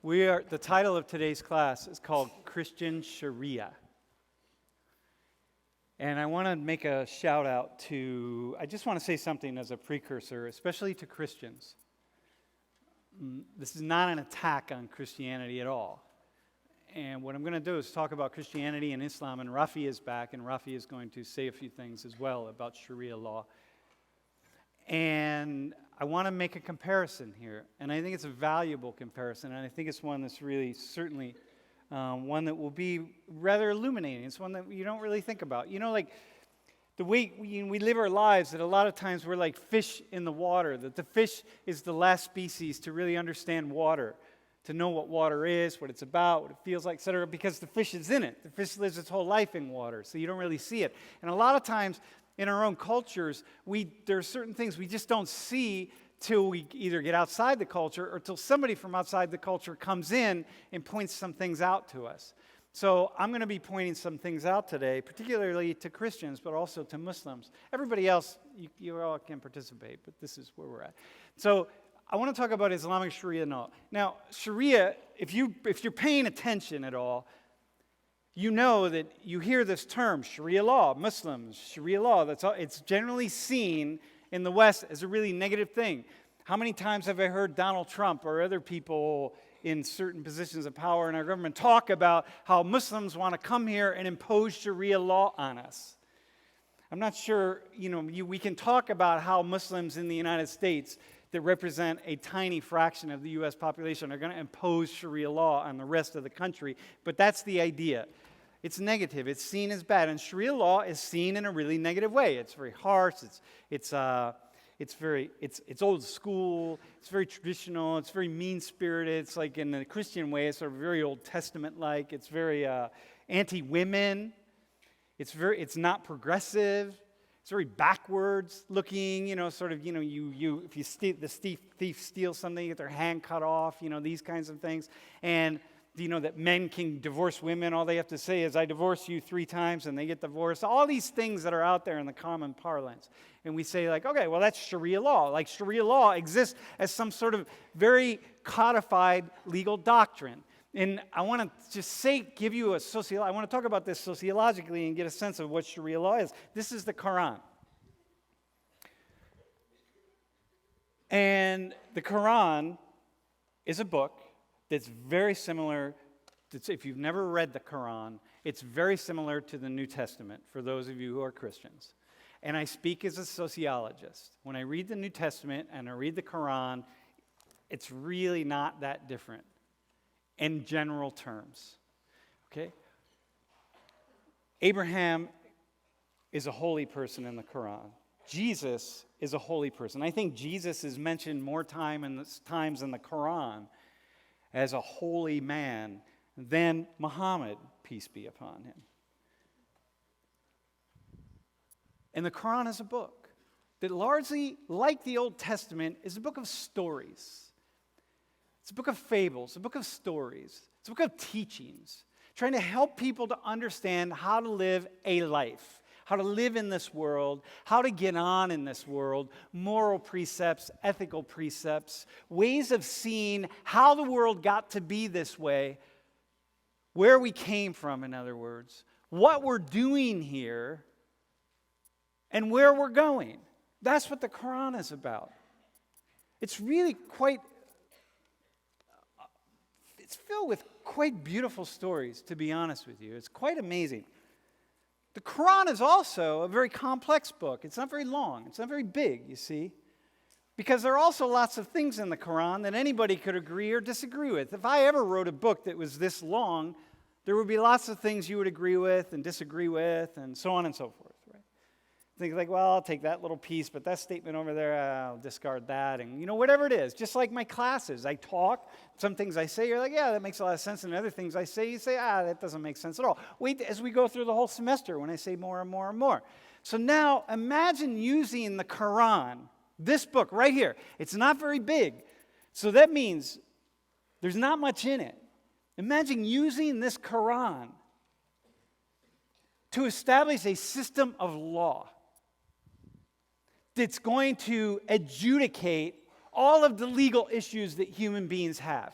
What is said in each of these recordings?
The title of today's class is called Christian Sharia. And I want to make a shout out I just want to say something as a precursor, especially to Christians. This is not an attack on Christianity at all. And what I'm going to do is talk about Christianity and Islam, and Rafi is back, and Rafi is going to say a few things as well about Sharia law. And I want to make a comparison here, and I think it's a valuable comparison, and I think it's one that's really certainly one that will be rather illuminating. It's one that you don't really think about. You know, like the way we live our lives, that a lot of times we're like fish in the water, that the fish is the last species to really understand water, to know what water is, what it's about, what it feels like, etc., because the fish is in it. The fish lives its whole life in water, so you don't really see it. And a lot of times in our own cultures, there are certain things we just don't see till we either get outside the culture or till somebody from outside the culture comes in and points some things out to us. So I'm going to be pointing some things out today, particularly to Christians, but also to Muslims. Everybody else, you all can participate, but this is where we're at. So I want to talk about Islamic Sharia law. Now, Sharia, if you're paying attention at all, you know that you hear this term, Sharia law, Muslims, Sharia law. It's generally seen in the West as a really negative thing. How many times have I heard Donald Trump or other people in certain positions of power in our government talk about how Muslims want to come here and impose Sharia law on us? I'm not sure, we can talk about how Muslims in the United States that represent a tiny fraction of the U.S. population are going to impose Sharia law on the rest of the country, but that's the idea. It's negative. It's seen as bad, and Sharia law is seen in a really negative way. It's very harsh. It's old school. It's very traditional. It's very mean-spirited. It's like in the Christian way. It's sort of very Old Testament-like. It's very anti-women. It's not progressive. It's very backwards looking. If the thief steals something, you get their hand cut off. These kinds of things, and that men can divorce women. All they have to say is, I divorce you 3 times, and they get divorced. All these things that are out there in the common parlance. And we say, like, okay, well, that's Sharia law. Like, Sharia law exists as some sort of very codified legal doctrine. And I want to just give you I want to talk about this sociologically and get a sense of what Sharia law is. This is the Quran. And the Quran is a book that's very similar. If you've never read the Quran, it's very similar to the New Testament for those of you who are Christians. And I speak as a sociologist. When I read the New Testament and I read the Quran, it's really not that different in general terms. Okay? Abraham is a holy person in the Quran. Jesus is a holy person. I think Jesus is mentioned more times in the Quran as a holy man than Muhammad, peace be upon him. And the Quran is a book that largely, like the Old Testament, is a book of stories. It's a book of fables, a book of stories. It's a book of teachings, trying to help people to understand how to live a life, how to live in this world, how to get on in this world, moral precepts, ethical precepts, ways of seeing how the world got to be this way, where we came from, in other words, what we're doing here, and where we're going. That's what the Quran is about. It's really it's filled with quite beautiful stories, to be honest with you. It's quite amazing. The Quran is also a very complex book. It's not very long. It's not very big, you see. Because there are also lots of things in the Quran that anybody could agree or disagree with. If I ever wrote a book that was this long, there would be lots of things you would agree with and disagree with, and so on and so forth. Think like, well, I'll take that little piece, but that statement over there, I'll discard that. And, whatever it is, just like my classes, I talk. Some things I say, you're like, yeah, that makes a lot of sense. And other things I say, you say, that doesn't make sense at all. Wait as we go through the whole semester when I say more and more and more. So now imagine using the Quran, this book right here. It's not very big. So that means there's not much in it. Imagine using this Quran to establish a system of law that's going to adjudicate all of the legal issues that human beings have.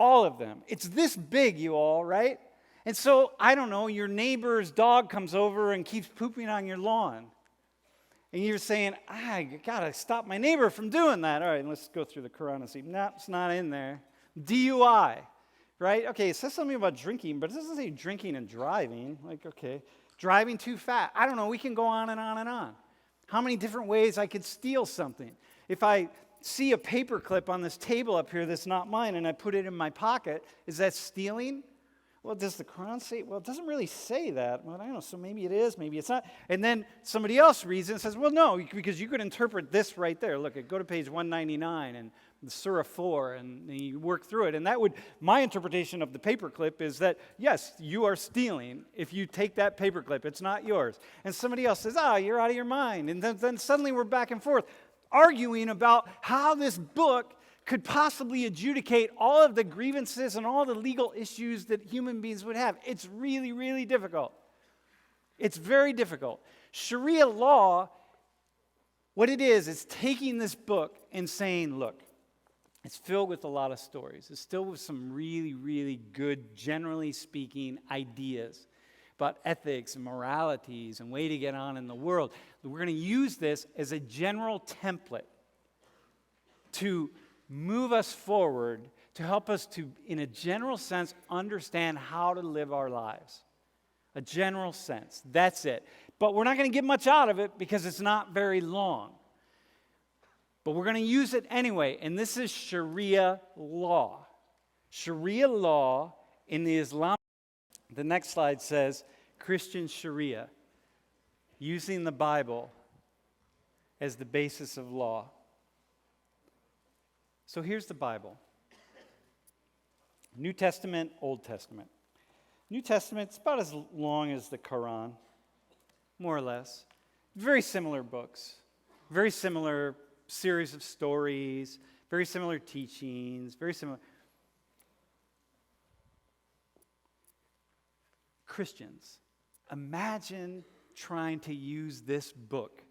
All of them. It's this big, you all, right? And so, I don't know, your neighbor's dog comes over and keeps pooping on your lawn. And you're saying, I got to stop my neighbor from doing that. All right, let's go through the Quran and see. No, it's not in there. DUI, right? Okay, it says something about drinking, but it doesn't say drinking and driving. Like, okay, driving too fast. I don't know, we can go on and on and on. How many different ways I could steal something? If I see a paper clip on this table up here that's not mine and I put it in my pocket, is that stealing? Well, does the Quran say? Well, it doesn't really say that. Well, I don't know, so maybe it is, maybe it's not. And then somebody else reads it and says, well, no, because you could interpret this right there. Look, go to page 199 and Surah 4, and you work through it. And that would, my interpretation of the paperclip is that, yes, you are stealing if you take that paperclip. It's not yours. And somebody else says, you're out of your mind. And then suddenly we're back and forth, arguing about how this book could possibly adjudicate all of the grievances and all the legal issues that human beings would have. It's really, really difficult. It's very difficult. Sharia law, what it is taking this book and saying, look, it's filled with a lot of stories. It's still with some really, really good, generally speaking, ideas about ethics and moralities and way to get on in the world. We're going to use this as a general template to move us forward, to help us to, in a general sense, understand how to live our lives. A general sense. That's it. But we're not going to get much out of it because it's not very long. But we're going to use it anyway. And this is Sharia law. Sharia law in the Islamic. The next slide says Christian Sharia, using the Bible as the basis of law. So here's the Bible. New Testament, Old Testament. New Testament, it's about as long as the Quran, more or less. Very similar books, very similar series of stories, very similar teachings, very similar. Christians, imagine trying to use this book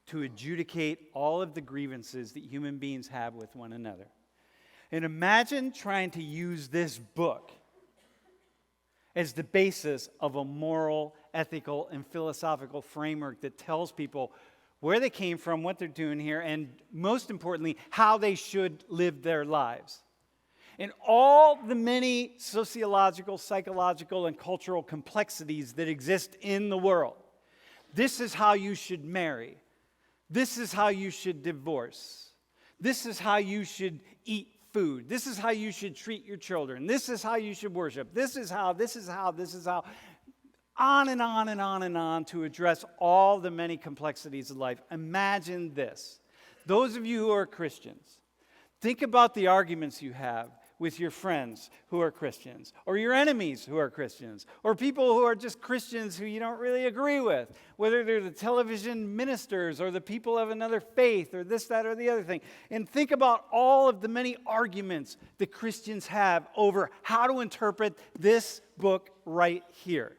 to adjudicate all of the grievances that human beings have with one another. And imagine trying to use this book as the basis of a moral, ethical, and philosophical framework that tells people where they came from, what they're doing here, and most importantly, how they should live their lives. And all the many sociological, psychological, and cultural complexities that exist in the world. This is how you should marry. This is how you should divorce. This is how you should eat food. This is how you should treat your children. This is how you should worship. This is how. On and on and on and on to address all the many complexities of life. Imagine this. Those of you who are Christians, think about the arguments you have with your friends who are Christians, or your enemies who are Christians, or people who are just Christians who you don't really agree with, whether they're the television ministers or the people of another faith or this, that, or the other thing. And think about all of the many arguments that Christians have over how to interpret this book right here.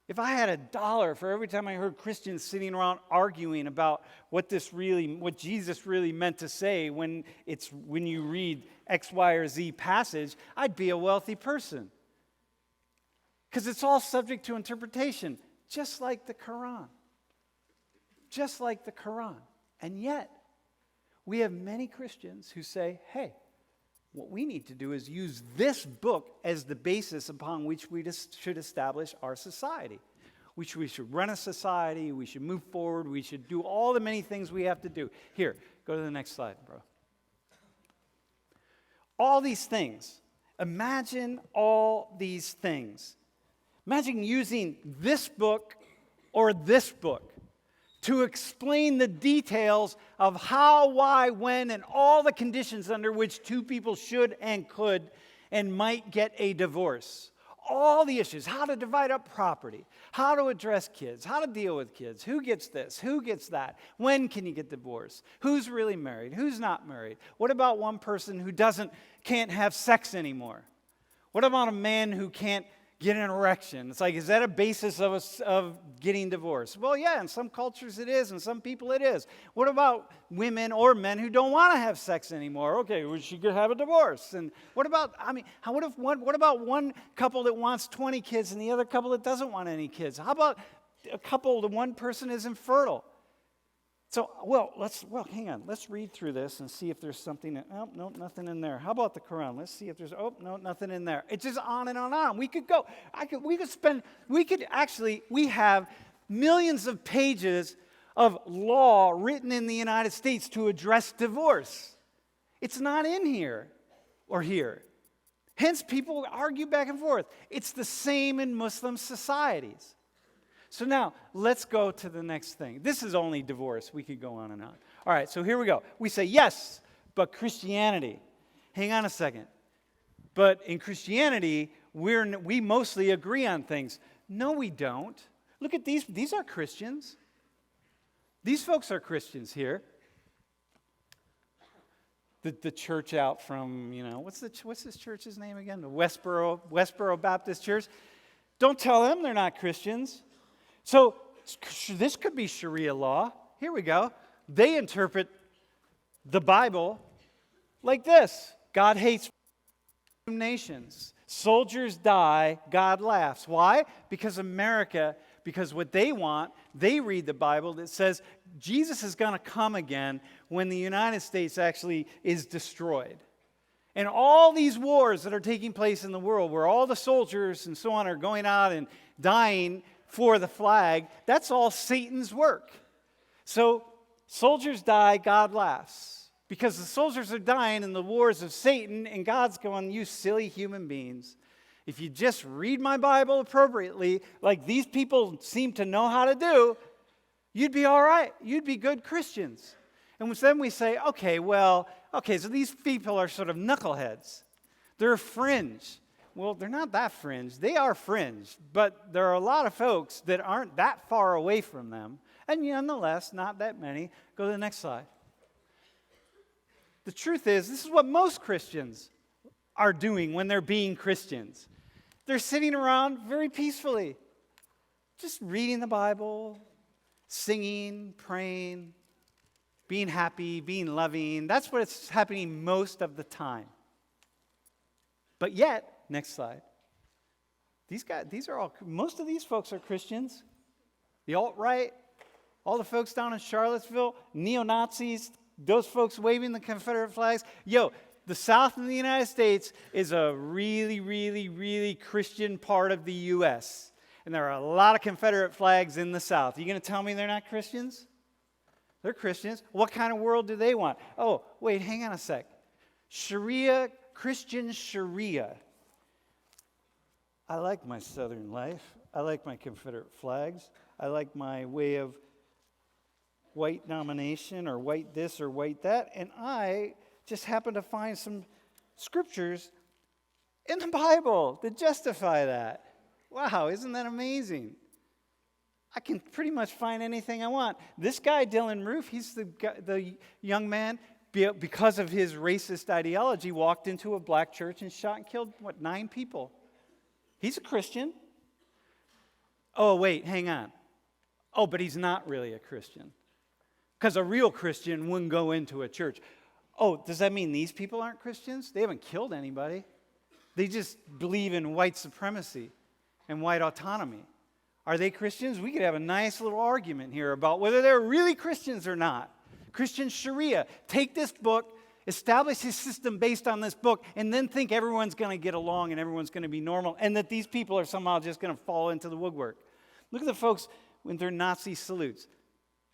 If I had $1 for every time I heard Christians sitting around arguing about what Jesus really meant to say when you read X, Y, or Z passage, I'd be a wealthy person. Because it's all subject to interpretation, just like the Quran. Just like the Quran. And yet, we have many Christians who say, hey, what we need to do is use this book as the basis upon which we should establish our society. We should run a society, we should move forward, we should do all the many things we have to do. Here, go to the next slide, bro. All these things. Imagine all these things. Imagine using this book or this book to explain the details of how, why, when, and all the conditions under which two people should and could and might get a divorce. All the issues, how to divide up property, how to address kids, how to deal with kids, who gets this, who gets that, when can you get divorced, who's really married, who's not married, what about one person who can't have sex anymore, what about a man who can't get an erection. It's like, is that a basis of getting divorced? Well, yeah, in some cultures it is, in some people it is. What about women or men who don't want to have sex anymore? Okay, well, she could have a divorce. And what about, what about one couple that wants 20 kids and the other couple that doesn't want any kids? How about a couple, the one person is infertile? So, hang on. Let's read through this and see if there's something. No, nothing in there. How about the Quran? Let's see if there's. No, nothing in there. It's just on and on and on. We could go. We have millions of pages of law written in the United States to address divorce. It's not in here or here. Hence, people argue back and forth. It's the same in Muslim societies. So now, let's go to the next thing. This is only divorce. We could go on and on. All right, so here we go. We say, yes, but Christianity. Hang on a second. But in Christianity, we mostly agree on things. No, we don't. Look at these. These are Christians. These folks are Christians here. The church out from, what's this church's name again? The Westboro Baptist Church. Don't tell them they're not Christians. So this could be Sharia law. Here we go. They interpret the Bible like this. God hates nations. Soldiers die, God laughs. Why? Because what they want, they read the Bible that says Jesus is going to come again when the United States actually is destroyed. And all these wars that are taking place in the world, where all the soldiers and so on are going out and dying for the flag, that's all Satan's work. So soldiers die, God laughs. Because the soldiers are dying in the wars of Satan, and God's going, you silly human beings. If you just read my Bible appropriately, like these people seem to know how to do, you'd be all right. You'd be good Christians. And then we say, so these people are sort of knuckleheads. They're fringe. Well, they're not that fringe. They are fringe, but there are a lot of folks that aren't that far away from them, and nonetheless, not that many. Go to the next slide. The truth is, this is what most Christians are doing when they're being Christians. They're sitting around very peacefully, just reading the Bible, singing, praying, being happy, being loving. That's what's happening most of the time. But yet, next slide. Most of these folks are Christians. The alt-right, all the folks down in Charlottesville, neo-Nazis, those folks waving the Confederate flags. The South in the United States is a really, really, really Christian part of the U.S. And there are a lot of Confederate flags in the South. Are you going to tell me they're not Christians? They're Christians. What kind of world do they want? Oh, wait, hang on a sec. Sharia, Christian Sharia. I like my Southern life. I like my Confederate flags. I like my way of white domination or white this or white that. And I just happen to find some scriptures in the Bible that justify that. Wow, isn't that amazing? I can pretty much find anything I want. This guy, Dylan Roof, he's the young man, because of his racist ideology, walked into a black church and shot and killed, 9 people. He's a Christian. Oh, wait, hang on. Oh, but he's not really a Christian. Because a real Christian wouldn't go into a church. Oh, does that mean these people aren't Christians? They haven't killed anybody. They just believe in white supremacy and white autonomy. Are they Christians? We could have a nice little argument here about whether they're really Christians or not. Christian Sharia. Take this book, establish his system based on this book, and then think everyone's going to get along and everyone's going to be normal, and that these people are somehow just going to fall into the woodwork. Look at the folks with their Nazi salutes.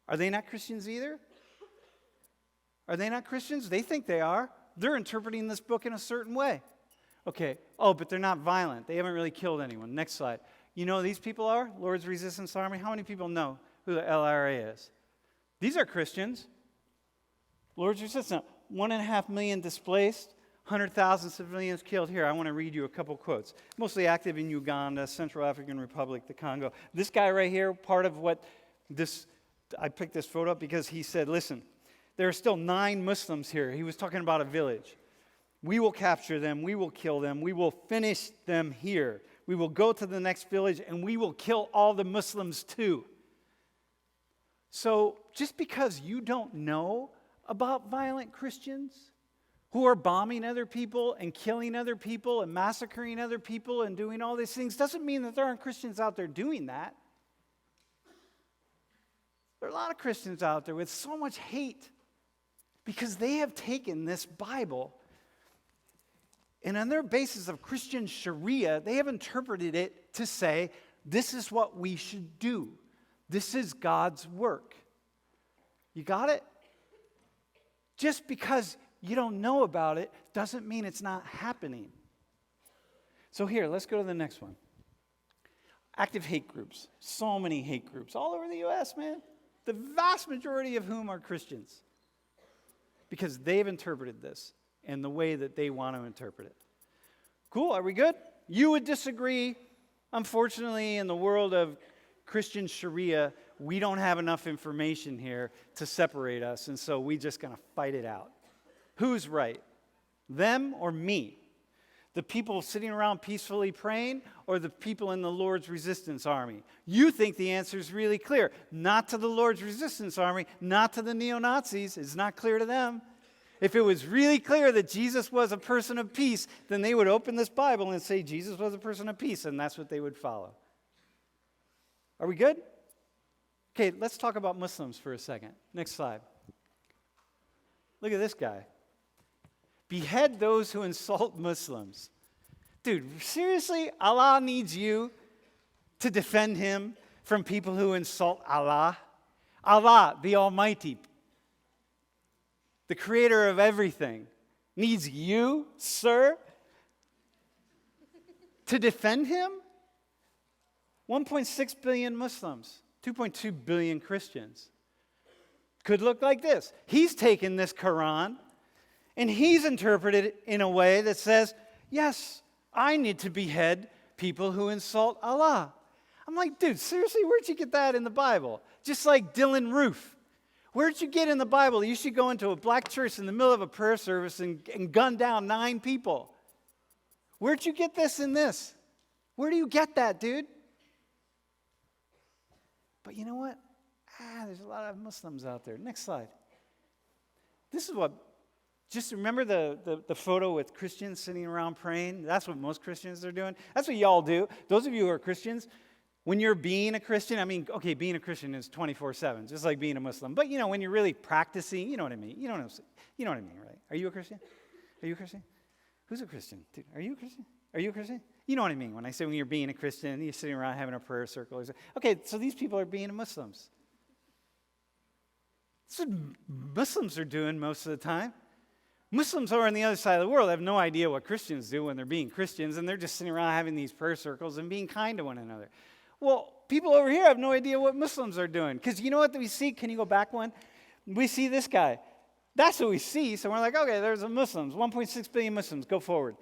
Are they not Christians either? Are they not Christians? They think they are. They're interpreting this book in a certain way. Okay. Oh, but they're not violent. They haven't really killed anyone. Next slide. You know who these people are? Lord's Resistance Army. How many people know who the LRA is? These are Christians. Lord's Resistance. 1.5 million displaced, 100,000 civilians killed. Here, I want to read you a couple quotes. Mostly active in Uganda, Central African Republic, the Congo. This guy right here, part of what I picked this photo up because he said, listen, there are still 9 Muslims here. He was talking about a village. We will capture them. We will kill them. We will finish them here. We will go to the next village and we will kill all the Muslims too. So just because you don't know about violent Christians who are bombing other people and killing other people and massacring other people and doing all these things doesn't mean that there aren't Christians out there doing that. There are a lot of Christians out there with so much hate because they have taken this Bible and on their basis of Christian Sharia, they have interpreted it to say, this is what we should do. This is God's work. You got it? Just because you don't know about it doesn't mean it's not happening. So here, let's go to the next one. Active hate groups. So many hate groups all over the U.S., man. The vast majority of whom are Christians. Because they've interpreted this in the way that they want to interpret it. Cool, are we good? You would disagree. Unfortunately, in the world of Christian Sharia, we don't have enough information here to separate us, and so we're just going to fight it out. Who's right? Them or me? The people sitting around peacefully praying or the people in the Lord's resistance army? You think the answer is really clear. Not to the Lord's resistance army, not to the neo-Nazis. It's not clear to them. If it was really clear that Jesus was a person of peace, then they would open this Bible and say Jesus was a person of peace, and that's what they would follow. Are we good? Okay, let's talk about Muslims for a second. Next slide. Look at this guy. Behead those who insult Muslims. Dude, seriously? Allah needs you to defend him from people who insult Allah? Allah, the Almighty, the creator of everything, needs you, sir, to defend him? 1.6 billion Muslims, 2.2 billion Christians. Could look like this. He's taken this Quran and he's interpreted it in a way that says, yes, I need to behead people who insult Allah. I'm like, dude, seriously, where'd you get that in the Bible? Just like Dylan Roof. Where'd you get in the Bible you should go into a black church in the middle of a prayer service and gun down 9 people? Where'd you get this in this? Where do you get that, dude? But you know what? There's a lot of Muslims out there. Next slide. This is what, just remember the photo with Christians sitting around praying? That's what most Christians are doing. That's what y'all do. Those of you who are Christians, when you're being a Christian, I mean, okay, being a Christian is 24/7, just like being a Muslim. But, you know, when you're really practicing, you know what I mean. You know what I mean, right? Are you a Christian? Are you a Christian? Who's a Christian? Dude, are you a Christian? Are you a Christian? You know what I mean when I say when you're being a Christian, you're sitting around having a prayer circle. Okay, so these people are being Muslims. That's what Muslims are doing most of the time. Muslims who are on the other side of the world have no idea what Christians do when they're being Christians, and they're just sitting around having these prayer circles and being kind to one another. Well, people over here have no idea what Muslims are doing. Because you know what we see? Can you go back one? We see this guy. That's what we see. So we're like, okay, there's the Muslims. 1.6 billion Muslims. Go forward.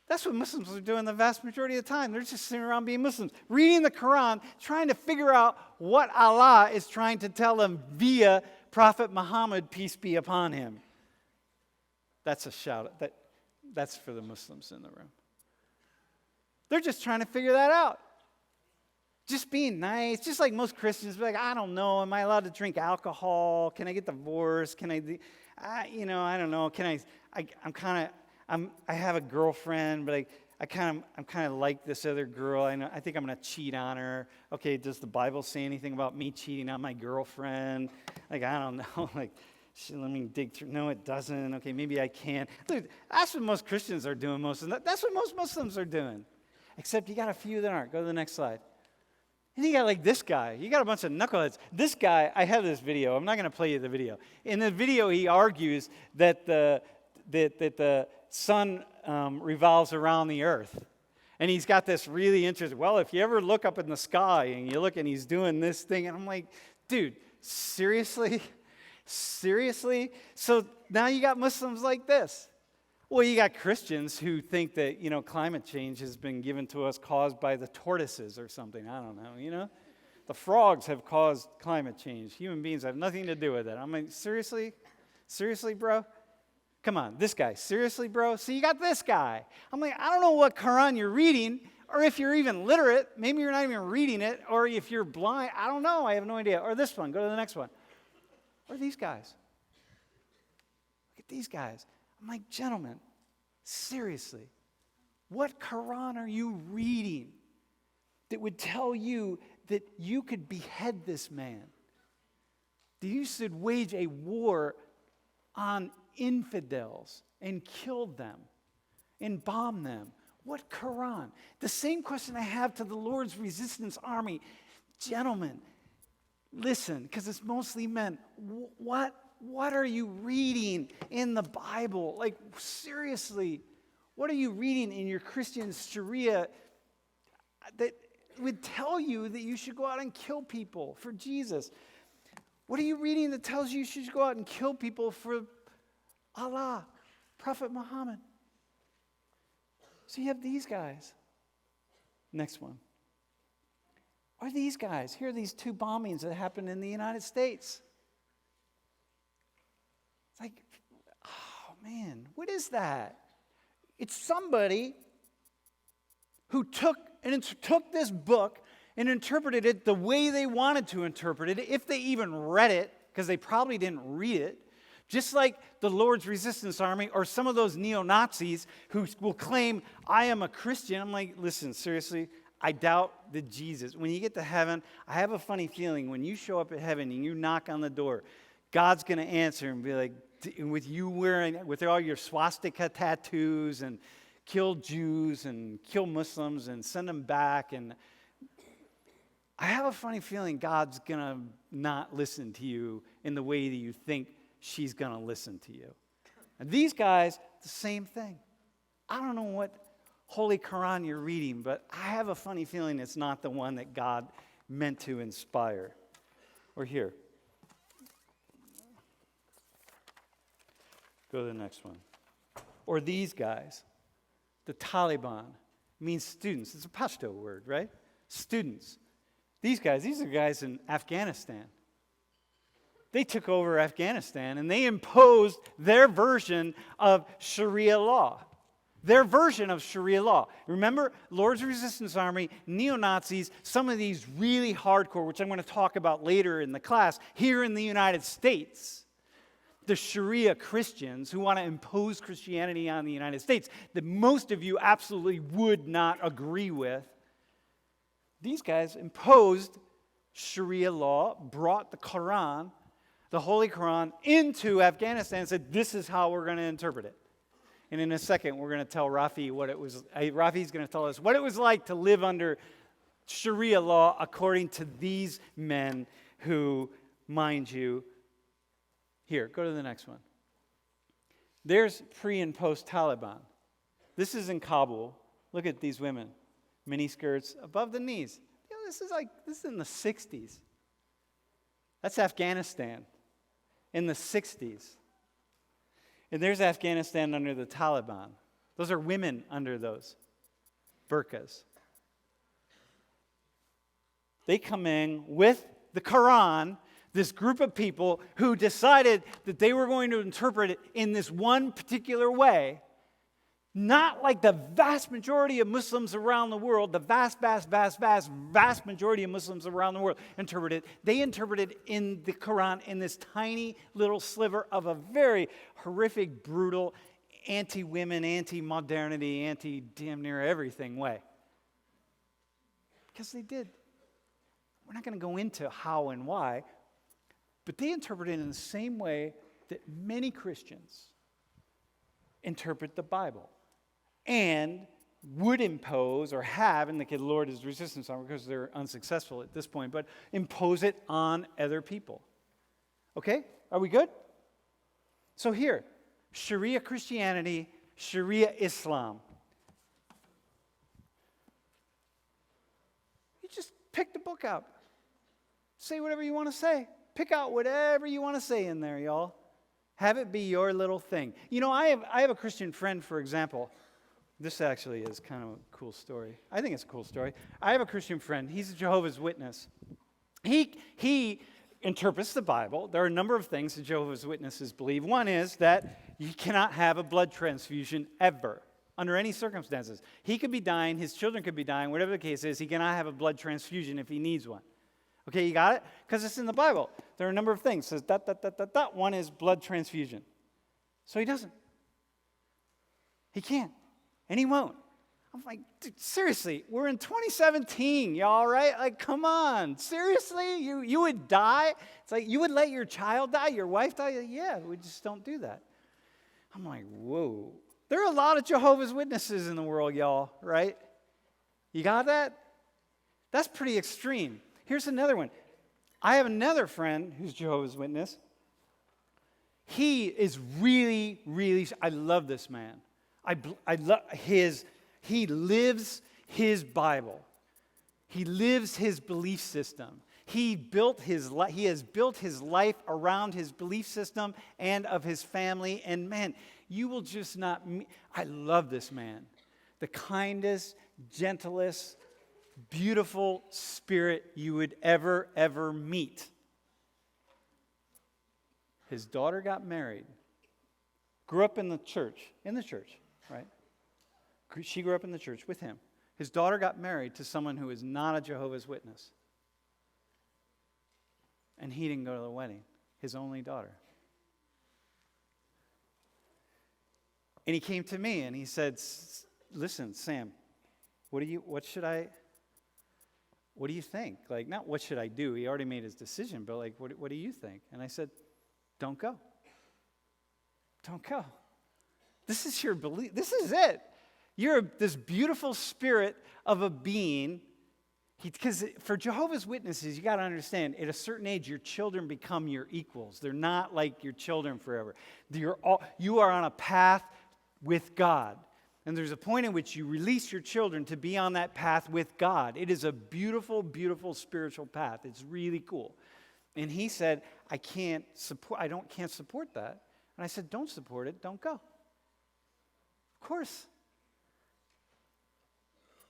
That's what Muslims are doing the vast majority of the time. They're just sitting around being Muslims, reading the Quran, trying to figure out what Allah is trying to tell them via Prophet Muhammad, peace be upon him. That's a shout. That's for the Muslims in the room. They're just trying to figure that out. Just being nice, just like most Christians, be like, I don't know, am I allowed to drink alcohol? Can I get divorced? Can I don't know. I have a girlfriend, but I'm kind of like this other girl. I think I'm going to cheat on her. Okay, does the Bible say anything about me cheating on my girlfriend? Like, I don't know. Like, let me dig through. No, it doesn't. Okay, maybe I can. Look, that's what most Christians are doing most of the time. That's what most Muslims are doing. Except you got a few that aren't. Go to the next slide. And you got like this guy. You got a bunch of knuckleheads. This guy, I have this video. I'm not going to play you the video. In the video, he argues that the sun revolves around the earth. And he's got this really interesting, well, if you ever look up in the sky and you look and he's doing this thing, and I'm like, dude, seriously? Seriously? So now you got Muslims like this. Well, you got Christians who think that, climate change has been given to us caused by the tortoises or something. I don't know, The frogs have caused climate change. Human beings have nothing to do with it. I'm like, seriously? Seriously, bro? Come on, this guy. Seriously, bro? So you got this guy. I'm like, I don't know what Quran you're reading, or if you're even literate. Maybe you're not even reading it, or if you're blind. I don't know. I have no idea. Or this one. Go to the next one. Or these guys. Look at these guys. I'm like, gentlemen, seriously, what Quran are you reading that would tell you that you could behead this man? That you should wage a war on infidels and kill them and bomb them? What Quran? The same question I have to the Lord's resistance army. Gentlemen, listen, because it's mostly men. What are you reading in the Bible? Like, seriously, what are you reading in your Christian Sharia that would tell you that you should go out and kill people for Jesus? What are you reading that tells you should go out and kill people for Allah, Prophet Muhammad? So you have these guys. Next one. Are these guys? Here are these 2 bombings that happened in the United States. It's like, oh man, what is that? It's somebody who took this book and interpreted it the way they wanted to interpret it, if they even read it, because they probably didn't read it. Just like the Lord's Resistance Army or some of those neo-Nazis who will claim, I am a Christian. I'm like, listen, seriously, I doubt that Jesus, when you get to heaven, I have a funny feeling when you show up at heaven and you knock on the door, God's going to answer and be like, with all your swastika tattoos and kill Jews and kill Muslims and send them back. And I have a funny feeling God's going to not listen to you in the way that you think she's going to listen to you. And these guys, the same thing. I don't know what Holy Quran you're reading, but I have a funny feeling it's not the one that God meant to inspire. Or here. Go to the next one. Or these guys. The Taliban means students. It's a Pashto word, right? Students. These are guys in Afghanistan. They took over Afghanistan and they imposed their version of Sharia law. Their version of Sharia law. Remember, Lord's Resistance Army, neo-Nazis, some of these really hardcore, which I'm going to talk about later in the class, here in the United States. The Sharia Christians who want to impose Christianity on the United States that most of you absolutely would not agree with. These guys imposed Sharia law, brought the Quran, the Holy Quran, into Afghanistan and said, this is how we're going to interpret it. And in a second, we're going to tell Rafi what it was. Rafi's going to tell us what it was like to live under Sharia law according to these men who, mind you, here, go to the next one. There's pre and post Taliban. This is in Kabul. Look at these women. Mini skirts above the knees. You know, this is in the 60s. That's Afghanistan in the 60s. And there's Afghanistan under the Taliban. Those are women under those burqas. They come in with the Quran, this group of people who decided that they were going to interpret it in this one particular way, not like the vast majority of Muslims around the world, the vast majority of Muslims around the world interpret it. They interpreted in the Quran in this tiny little sliver of a very horrific, brutal, anti-women, anti-modernity, anti-damn near everything way. Because they did. We're not going to go into how and why, but they interpreted it in the same way that many Christians interpret the Bible and would impose or have, and the Lord is resistance on because they're unsuccessful at this point, but impose it on other people. Okay? Are we good? So here, Sharia Christianity, Sharia Islam. You just pick the book out. Say whatever you want to say. Pick out whatever you want to say in there, y'all. Have it be your little thing. You know, I have a Christian friend, for example. This actually is kind of a cool story. I think it's a cool story. I have a Christian friend. He's a Jehovah's Witness. He interprets the Bible. There are a number of things that Jehovah's Witnesses believe. One is that You cannot have a blood transfusion ever, under any circumstances. He could be dying, his children could be dying, whatever the case is, he cannot have a blood transfusion if he needs one. Okay, you got it? Because it's in the Bible. There are a number of things. It says, dot, dot, dot, dot, dot. One is blood transfusion. So he doesn't. He can't. And he won't. I'm like, dude, seriously, we're in 2017, y'all, right? Like, come on. Seriously? You would die? It's like, you would let your child die, your wife die? Yeah, we just don't do that. I'm like, whoa. There are a lot of Jehovah's Witnesses in the world, y'all, right? You got that? That's pretty extreme. Here's another one. I have another friend who's Jehovah's Witness. He is really, really, I love this man. I love he lives his Bible. He lives his belief system. He has built his life around his belief system and of his family. And man, you will just not I love this man. The kindest, gentlest, beautiful spirit you would ever meet. His daughter got married. Grew up in the church, right? She grew up in the church with him. His daughter got married to someone who is not a Jehovah's Witness. And he didn't go to the wedding, his only daughter. And he came to me and he said, listen, Sam, what do you think? Like, not what should I do? He already made his decision, but like, what do you think? And I said, don't go. Don't go. This is your belief. This is it. You're this beautiful spirit of a being. Because for Jehovah's Witnesses, you got to understand, at a certain age, your children become your equals. They're not like your children forever. You are on a path with God. And there's a point in which you release your children to be on that path with God. It is a beautiful, beautiful spiritual path. It's really cool. And he said, I can't support that. And I said, don't support it, don't go. Of course.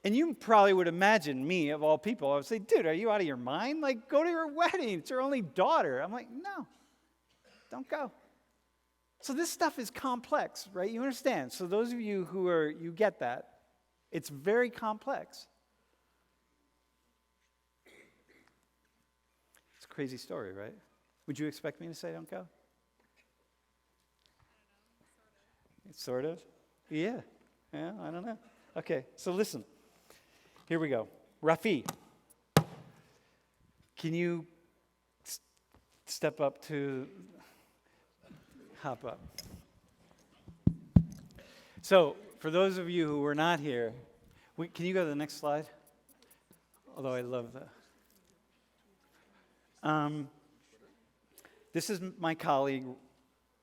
And you probably would imagine me, of all people, I would say, dude, are you out of your mind? Like, go to your wedding. It's your only daughter. I'm like, no, don't go. So this stuff is complex, right? You understand? So those of you you get that. It's very complex. It's a crazy story, right? Would you expect me to say don't go? Sort of. Yeah, I don't know. Okay, so listen. Here we go. Rafi, can you step up to hop up? So, for those of you who were not here, can you go to the next slide? Although I love that. This is my colleague,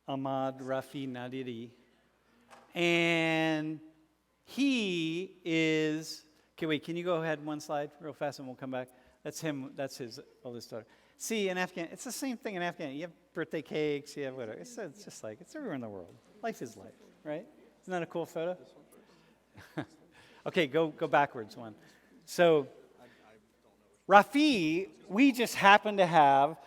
Ahmad Rafi Nadiri. And he is, okay, wait, can you go ahead one slide real fast and we'll come back? That's him, that's his oldest daughter. See, in Afghan, it's the same thing in Afghan. You have birthday cakes, you have whatever. It's just like, it's everywhere in the world. Life is life, right? Isn't that a cool photo? Okay, go backwards one. So, Rafi, we just happen to have,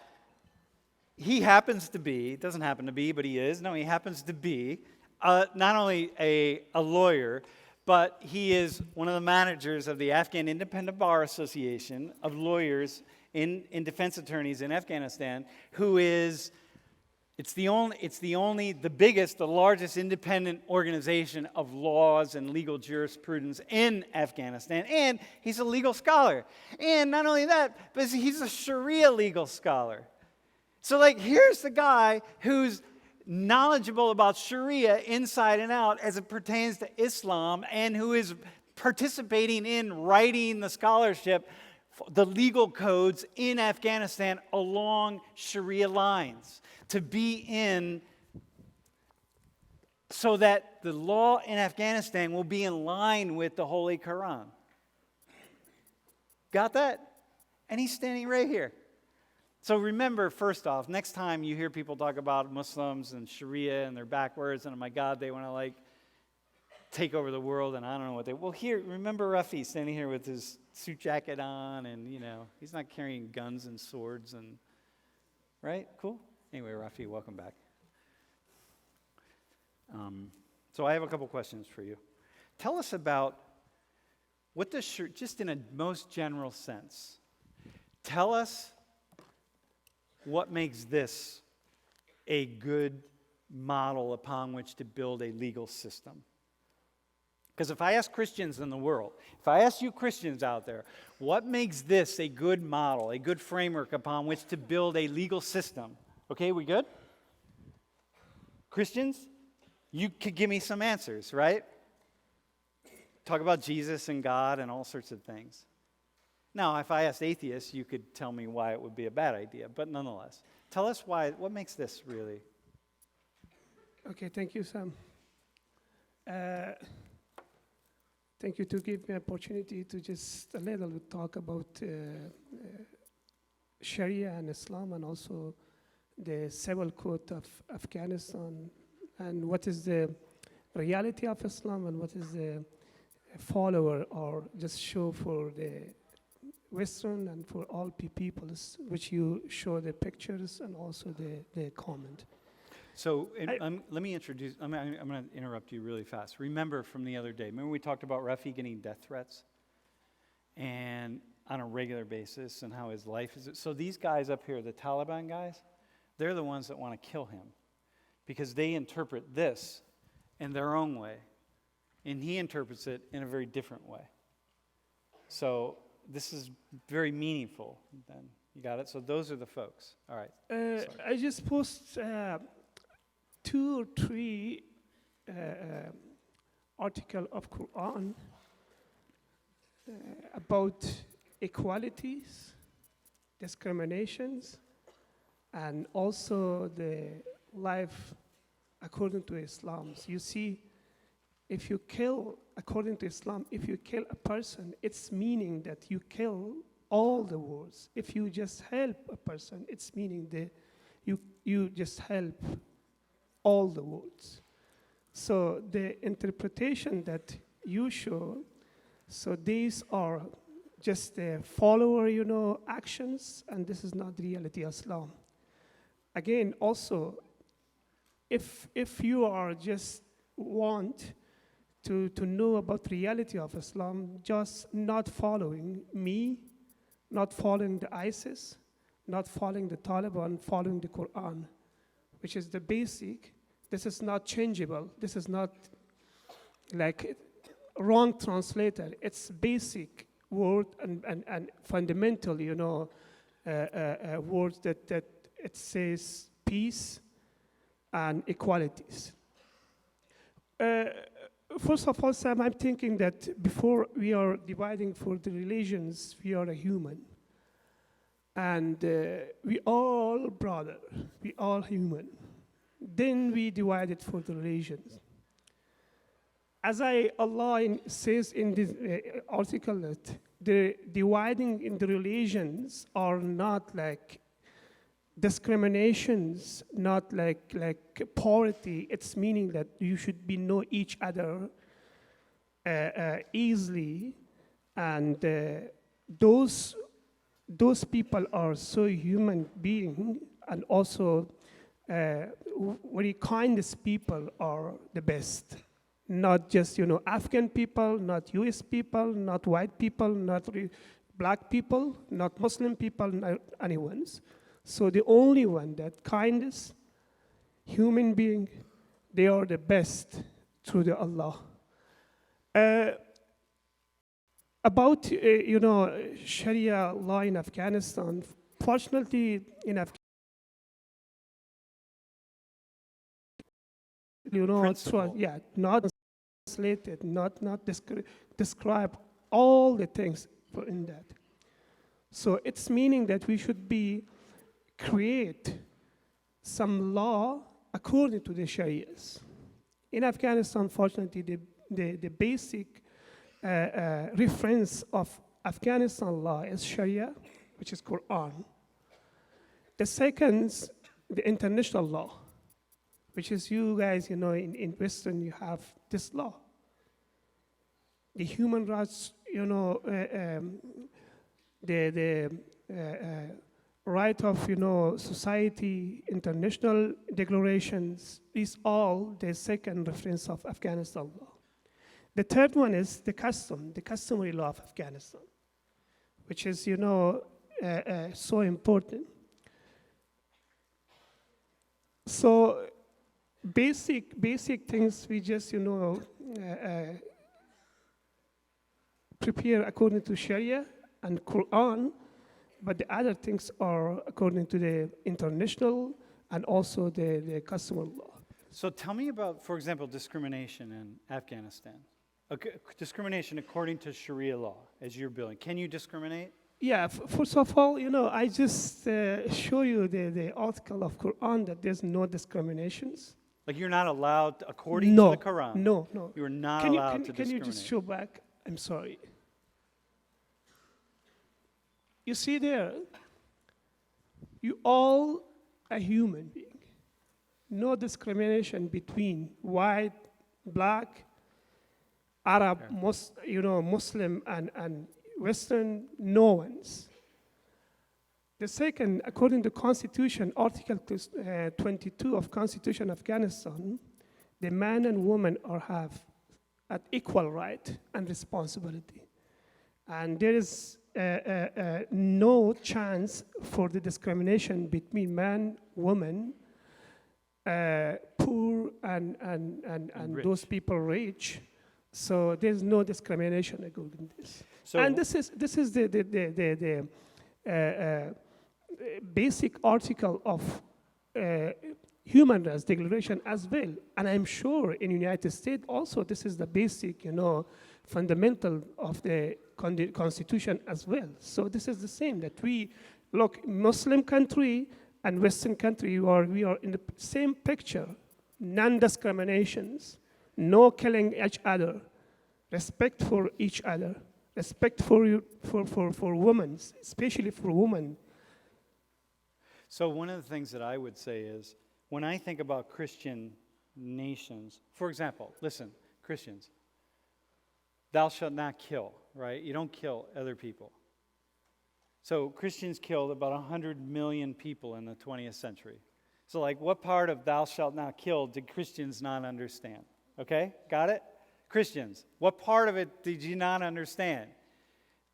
he happens to be, doesn't happen to be, but he is. No, he happens to be not only a lawyer, but he is one of the managers of the Afghan Independent Bar Association of lawyers in defense attorneys in Afghanistan, who is, the biggest, the largest independent organization of laws and legal jurisprudence in Afghanistan. And he's a legal scholar. And not only that, but he's a Sharia legal scholar. So like, here's the guy who's knowledgeable about Sharia inside and out as it pertains to Islam, and who is participating in writing the scholarship, the legal codes in Afghanistan along Sharia lines, to be in, so that the law in Afghanistan will be in line with the Holy Quran. Got that? And he's standing right here. So remember, first off, next time you hear people talk about Muslims and Sharia and they're backwards and, oh my God, they want to like take over the world and I don't know what well, here, remember Rafi standing here with his suit jacket on and, he's not carrying guns and swords and, right? Cool? Anyway, Rafi, welcome back. So I have a couple questions for you. Tell us about what does just in a most general sense, tell us what makes this a good model upon which to build a legal system. Because if I ask Christians in the world, if I ask you Christians out there, what makes this a good model, a good framework upon which to build a legal system? Okay, we good? Christians, you could give me some answers, right? Talk about Jesus and God and all sorts of things. Now, if I asked atheists, you could tell me why it would be a bad idea, but nonetheless, tell us what makes this really. Okay, thank you, Sam. Thank you to give me opportunity to just a little bit talk about Sharia and Islam, and also the civil code of Afghanistan, and what is the reality of Islam, and what is the follower or just show for the Western and for all peoples, which you show the pictures and also the comment. So let me introduce, I'm going to interrupt you really fast. Remember from the other day, remember we talked about Rafi getting death threats and on a regular basis and how his life is. So these guys up here, the Taliban guys, they're the ones that want to kill him because they interpret this in their own way. And he interprets it in a very different way. So this is very meaningful then. You got it? So those are the folks. All right. I just post 2 or 3 articles of Quran about equalities, discriminations, and also the life according to Islam. So you see, if you kill, according to Islam, if you kill a person, it's meaning that you kill all the worlds. If you just help a person, it's meaning that you just help all the worlds. So the interpretation that you show, so these are just the follower, actions, and this is not the reality of Islam. Again, also, if you are just want to know about reality of Islam, just not following me, not following the ISIS, not following the Taliban, following the Quran, which is the basic. This is not changeable. This is not like wrong translator. It's basic word and fundamental, words that it says peace and equalities. First of all, Sam, I'm thinking that before we are dividing for the religions, we are a human. And we all brother, we all human. Then we divide it for the religions. As Allah says in this article that the dividing in the religions are not like discriminations, not like poverty. It's meaning that you should know each other easily, and those people are so human being, and also very kindest people are the best. Not just Afghan people, not U.S. people, not white people, not black people, not Muslim people, not anyone's. So the only one that kindest human being, they are the best through the Allah. About Sharia law in Afghanistan, fortunately in Afghanistan, not translated, not describe all the things in that. So it's meaning that we should create some law according to the Sharias. In Afghanistan, fortunately, the basic reference of Afghanistan law is Sharia, which is Quran. The second, the international law, which is you guys, in Western, you have this law. The human rights, the right of, society, international declarations, is all the second reference of Afghanistan law. The third one is the customary law of Afghanistan, which is, so important. So basic things we just, prepare according to Sharia and Quran, but the other things are according to the international and also the customary law. So tell me about, for example, discrimination in Afghanistan. Okay, discrimination according to Sharia law, as you're building. Can you discriminate? Yeah, first of all, I just show you the article of Quran that there's no discriminations. Like you're not allowed, according to the Quran. No. You're not allowed to discriminate. Can you just show back? I'm sorry. You see there, you all a human being. No discrimination between white, black, Arab, Muslim, and Western, no ones. The second, according to Constitution, Article 22 of Constitution of Afghanistan, the man and woman have an equal right and responsibility. And there is no chance for the discrimination between man, woman, poor, and those people rich. So there's no discrimination according to this. So and this is the basic article of human rights declaration as well. And I'm sure in the United States also this is the basic, fundamental of the Constitution as well. So this is the same, that we look Muslim country and Western country, we are in the same picture. Non-discriminations, no killing each other, respect for each other, respect for women, especially for women. So one of the things that I would say is, when I think about Christian nations, for example, listen, Christians, thou shalt not kill, right? You don't kill other people. So Christians killed about 100 million people in the 20th century. So like, what part of thou shalt not kill did Christians not understand? Okay, got it? Christians, what part of it did you not understand?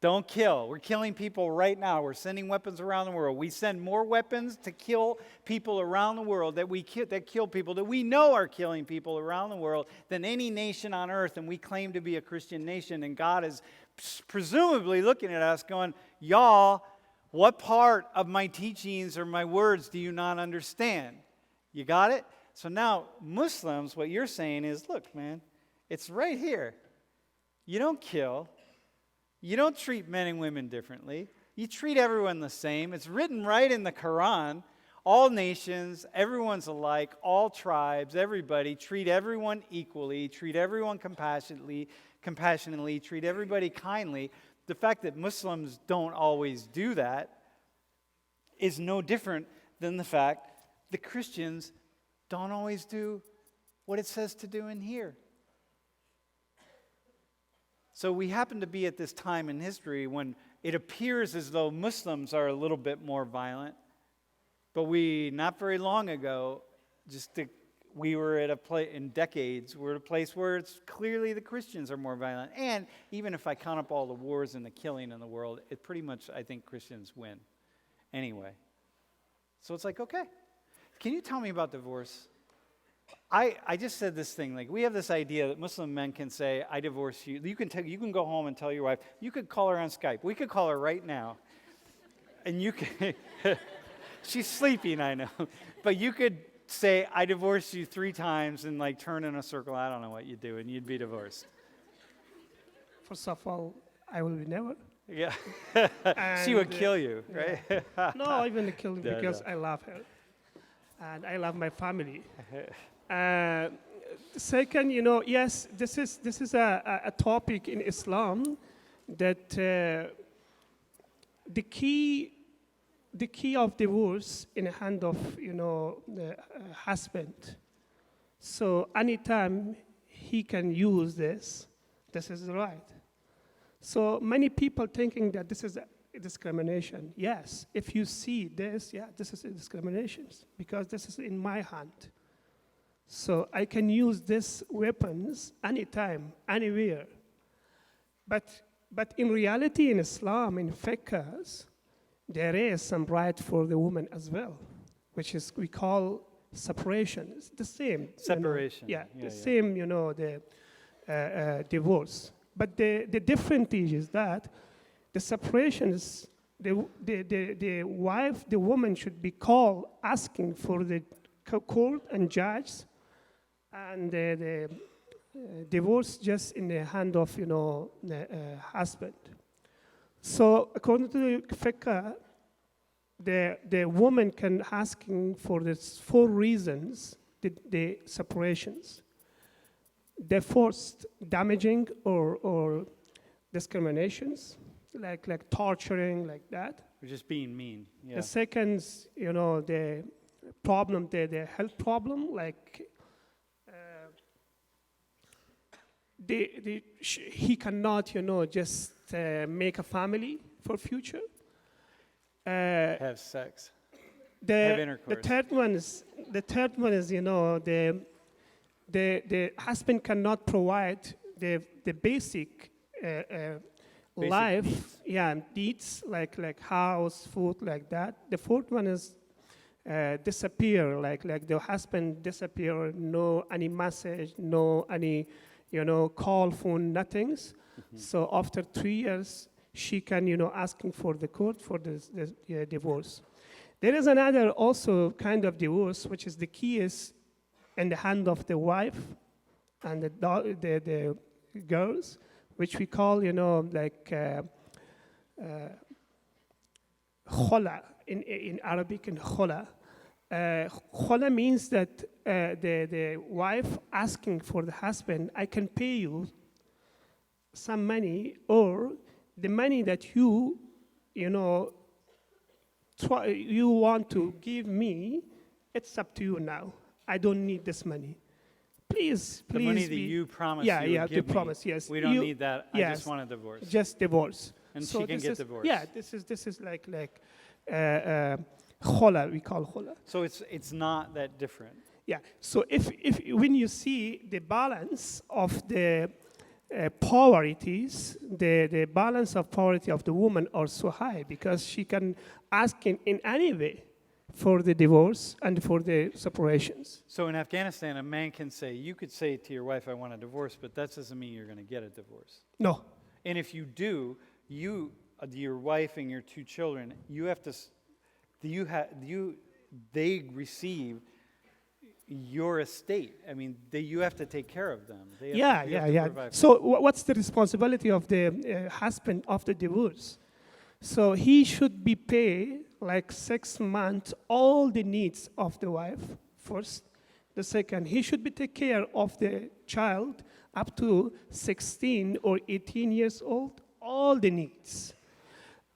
Don't kill. We're killing people right now. We're sending weapons around the world. We send more weapons to kill people around the world that kill people that we know are killing people around the world than any nation on earth, and we claim to be a Christian nation, and God is presumably looking at us going, y'all, what part of my teachings or my words do you not understand? You got it? So now, Muslims, what you're saying is, look, man, it's right here. You don't kill. You don't treat men and women differently. You treat everyone the same. It's written right in the Quran. All nations, everyone's alike, all tribes, everybody, treat everyone equally, treat everyone compassionately, treat everybody kindly. The fact that Muslims don't always do that is no different than the fact that Christians don't always do what it says to do in here. So we happen to be at this time in history when it appears as though Muslims are a little bit more violent, but not very long ago, we were at a place in decades, we're at a place where it's clearly the Christians are more violent. And even if I count up all the wars and the killing in the world, it pretty much, I think Christians win anyway. So it's like, okay, can you tell me about divorce? I just said this thing, like we have this idea that Muslim men can say, I divorce you. You can go home and tell your wife. You could call her on Skype. We could call her right now. And you can, she's sleeping, I know. But you could say, I divorce you 3 times and like turn in a circle. I don't know what you'd do, and you'd be divorced. First of all, I will be never. Yeah. She would kill you, right? Yeah. No, I wouldn't kill her because I love her. And I love my family. Second, yes, this is a topic in Islam that the key of divorce in the hand of the husband. So anytime he can use this is right. So many people thinking that this is discrimination. Yes, if you see this, yeah, this is a discrimination because this is in my hand. So I can use these weapons anytime, anywhere. But in reality, in Islam, in fiqhs, there is some right for the woman as well, which is we call separation. It's the same. Separation. The same, the divorce. But the difference is that the separation is the wife, the woman should be called asking for the court and judge, and the divorce just in the hand of the husband. So according to the fiqh, the woman can asking for these 4 reasons the separations. The first, damaging or discriminations, like torturing, like that. Or just being mean. Yeah. The second, the problem, the health problem, like he cannot, just make a family for future. Have sex. Have The intercourse. third one is, the husband cannot provide the basic life, needs. needs like house, food, like that. The fourth one is disappear, like the husband disappear, no any message, no any call, phone, nothings. Mm-hmm. So after 3 years, she can asking for the court for this divorce. There is another also kind of divorce, which is the key is in the hand of the wife and the girls, which we call, khola in Arabic, and khola. Khola means that the wife asking for the husband, I can pay you some money, or the money that you want to give me, it's up to you now. I don't need this money. Please. The money that you promised yeah, you would yeah, give to promise, me. yes. We don't need that. I yes, just want a divorce. Just divorce. And so she can get divorced. Yeah, this is like khola, we call khola. So it's not that different. Yeah. So if when you see the balance of the poverties, the balance of poverty of the woman are so high because she can ask in any way for the divorce and for the separations. So in Afghanistan, a man can say, you could say to your wife, I want a divorce, but that doesn't mean you're going to get a divorce. No. And if you do, your wife and your 2 children, you have to, they receive your estate. I mean, you have to take care of them. You have to provide for So what's the responsibility of the husband of the divorce? So he should be paid like 6 months all the needs of the wife first. The second, he should be take care of the child up to 16 or 18 years old, all the needs.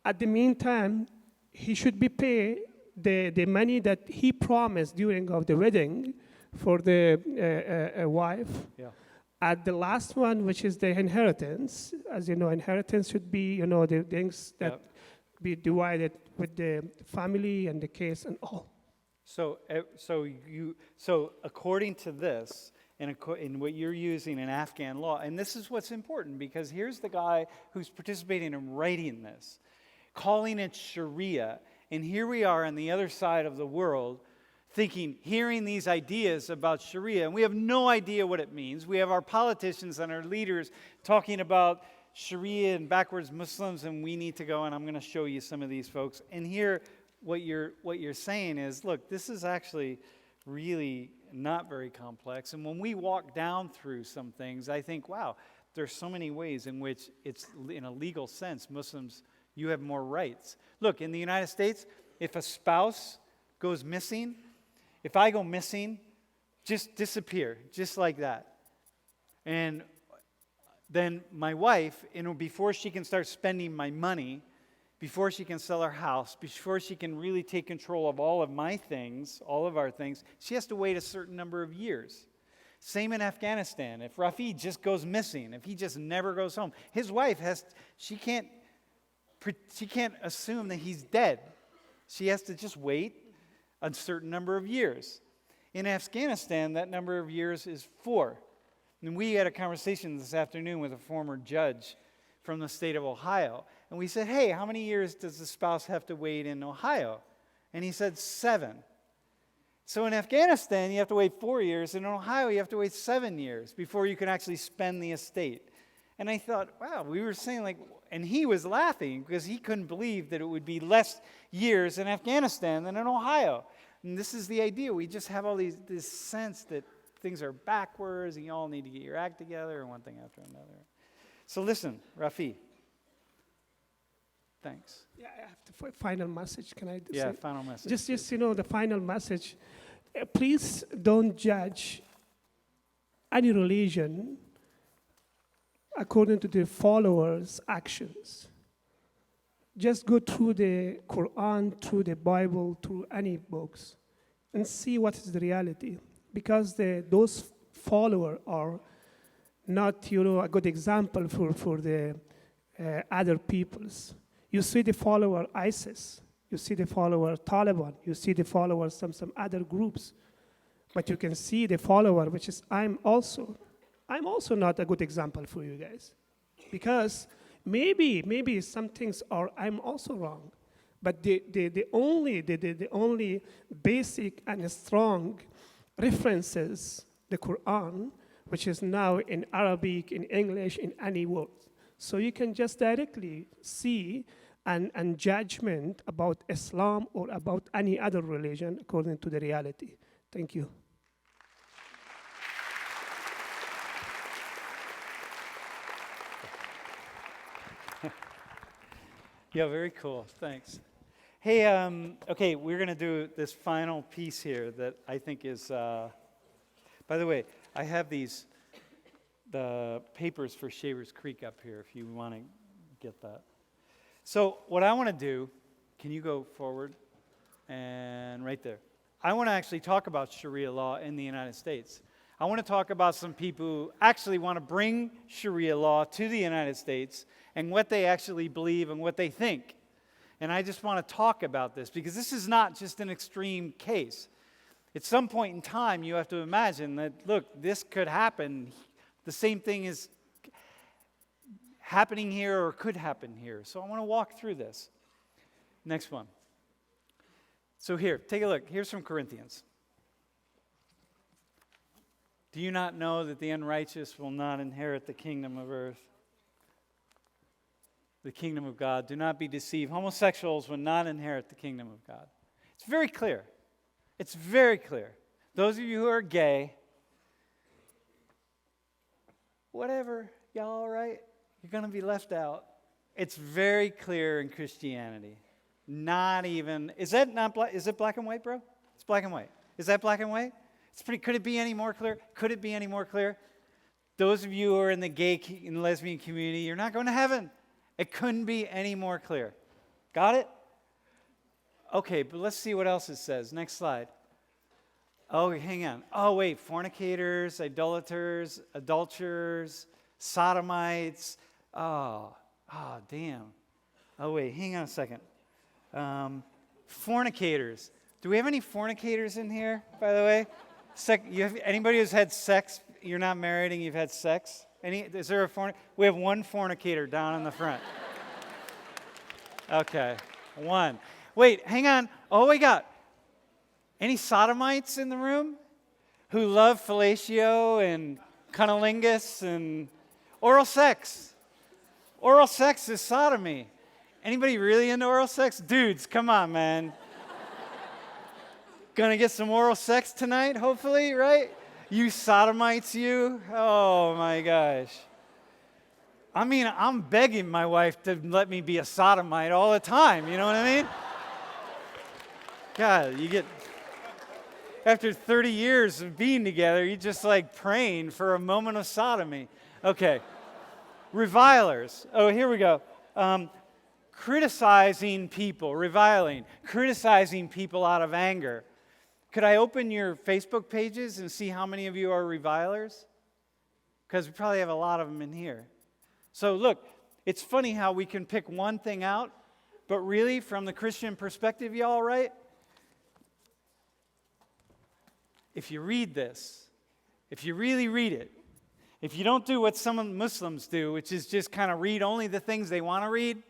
At the meantime, he should be paid the money that he promised during of the wedding for the wife. Yeah. At the last one, which is the inheritance, as you know, inheritance should be, the things that be divided with the family and the case and all. So according to this, and in what you're using in Afghan law, and this is what's important, because here's the guy who's participating in writing this, calling it Sharia, and here we are on the other side of the world, hearing these ideas about Sharia, and we have no idea what it means. We have our politicians and our leaders talking about Sharia and backwards Muslims, and we need to go, and I'm going to show you some of these folks. And here, what you're saying is, look, this is actually really not very complex. And when we walk down through some things, I think, wow, there's so many ways in which it's, in a legal sense, Muslims, you have more rights. Look, in the United States, if a spouse goes missing, if I go missing, just disappear, just like that. And then my wife, before she can start spending my money, before she can sell her house, before she can really take control of all of my things, all of our things, she has to wait a certain number of years. Same in Afghanistan. If Rafi just goes missing, if he just never goes home, his wife she can't she can't assume that he's dead. She has to just wait a certain number of years. In Afghanistan, that number of years is 4. And we had a conversation this afternoon with a former judge from the state of Ohio. And we said, hey, how many years does the spouse have to wait in Ohio? And he said 7. So in Afghanistan, you have to wait 4 years. And in Ohio, you have to wait 7 years before you can actually spend the estate. And I thought, wow, we were saying like, and he was laughing because he couldn't believe that it would be less years in Afghanistan than in Ohio. And this is the idea. We just have all this sense that things are backwards and you all need to get your act together and one thing after another. So listen, Rafi. Thanks. Yeah, I have the final message. Can I Yeah, say? final message. Just the final message. Please don't judge any religion according to the followers' actions. Just go through the Quran, through the Bible, through any books, and see what is the reality. Because those followers are not, a good example for the other peoples. You see the follower ISIS, you see the follower Taliban, you see the follower some other groups, but you can see the follower, which is I'm also not a good example for you guys, because maybe some things are I'm also wrong, but the only basic and strong references the Quran, which is now in Arabic, in English, in any word. So you can just directly see and judgment about Islam or about any other religion according to the reality. Thank you. Yeah, very cool. Thanks. Hey, okay, we're going to do this final piece here that I think is, by the way, I have the papers for Shavers Creek up here if you want to get that. So what I want to do, can you go forward? And right there. I want to actually talk about Sharia law in the United States. I want to talk about some people who actually want to bring Sharia law to the United States and what they actually believe and what they think. And I just want to talk about this because this is not just an extreme case. At some point in time, you have to imagine that, look, this could happen. The same thing is happening here or could happen here. So I want to walk through this. Next one. So here, take a look. Here's from Corinthians. Do you not know that the unrighteous will not inherit the kingdom of earth? The kingdom of God. Do not be deceived. Homosexuals will not inherit the kingdom of God. It's very clear. It's very clear. Those of you who are gay, whatever, y'all all right? You're going to be left out. It's very clear in Christianity. Not even, is it black and white, bro? It's black and white. Is that black and white? Could it be any more clear? Could it be any more clear? Those of you who are in the gay and lesbian community, you're not going to heaven. It couldn't be any more clear. Got it? Okay, but let's see what else it says. Next slide. Oh, hang on. Oh, wait. Fornicators, idolaters, adulterers, sodomites. Oh, damn. Oh, wait. Hang on a second. Fornicators. Do we have any fornicators in here, by the way? Anybody who's had sex, you're not married and you've had sex? Is there a fornicator? We have one fornicator down in the front. Okay, one. Wait, hang on. Oh, we got any sodomites in the room who love fellatio and cunnilingus and oral sex? Oral sex is sodomy. Anybody really into oral sex? Dudes, come on, man. Gonna get some oral sex tonight, hopefully, right? You sodomites, you. Oh, my gosh. I mean, I'm begging my wife to let me be a sodomite all the time. You know what I mean? God, you get... After 30 years of being together, you're just like praying for a moment of sodomy. Okay. Revilers. Oh, here we go. Criticizing people, reviling, criticizing people out of anger. Could I open your Facebook pages and see how many of you are revilers? Because we probably have a lot of them in here. So look, It's funny how we can pick one thing out, but really, from the Christian perspective, y'all, right? If you read this, if you really read it, if you don't do what some Muslims do, which is just kind of read only the things they want to read,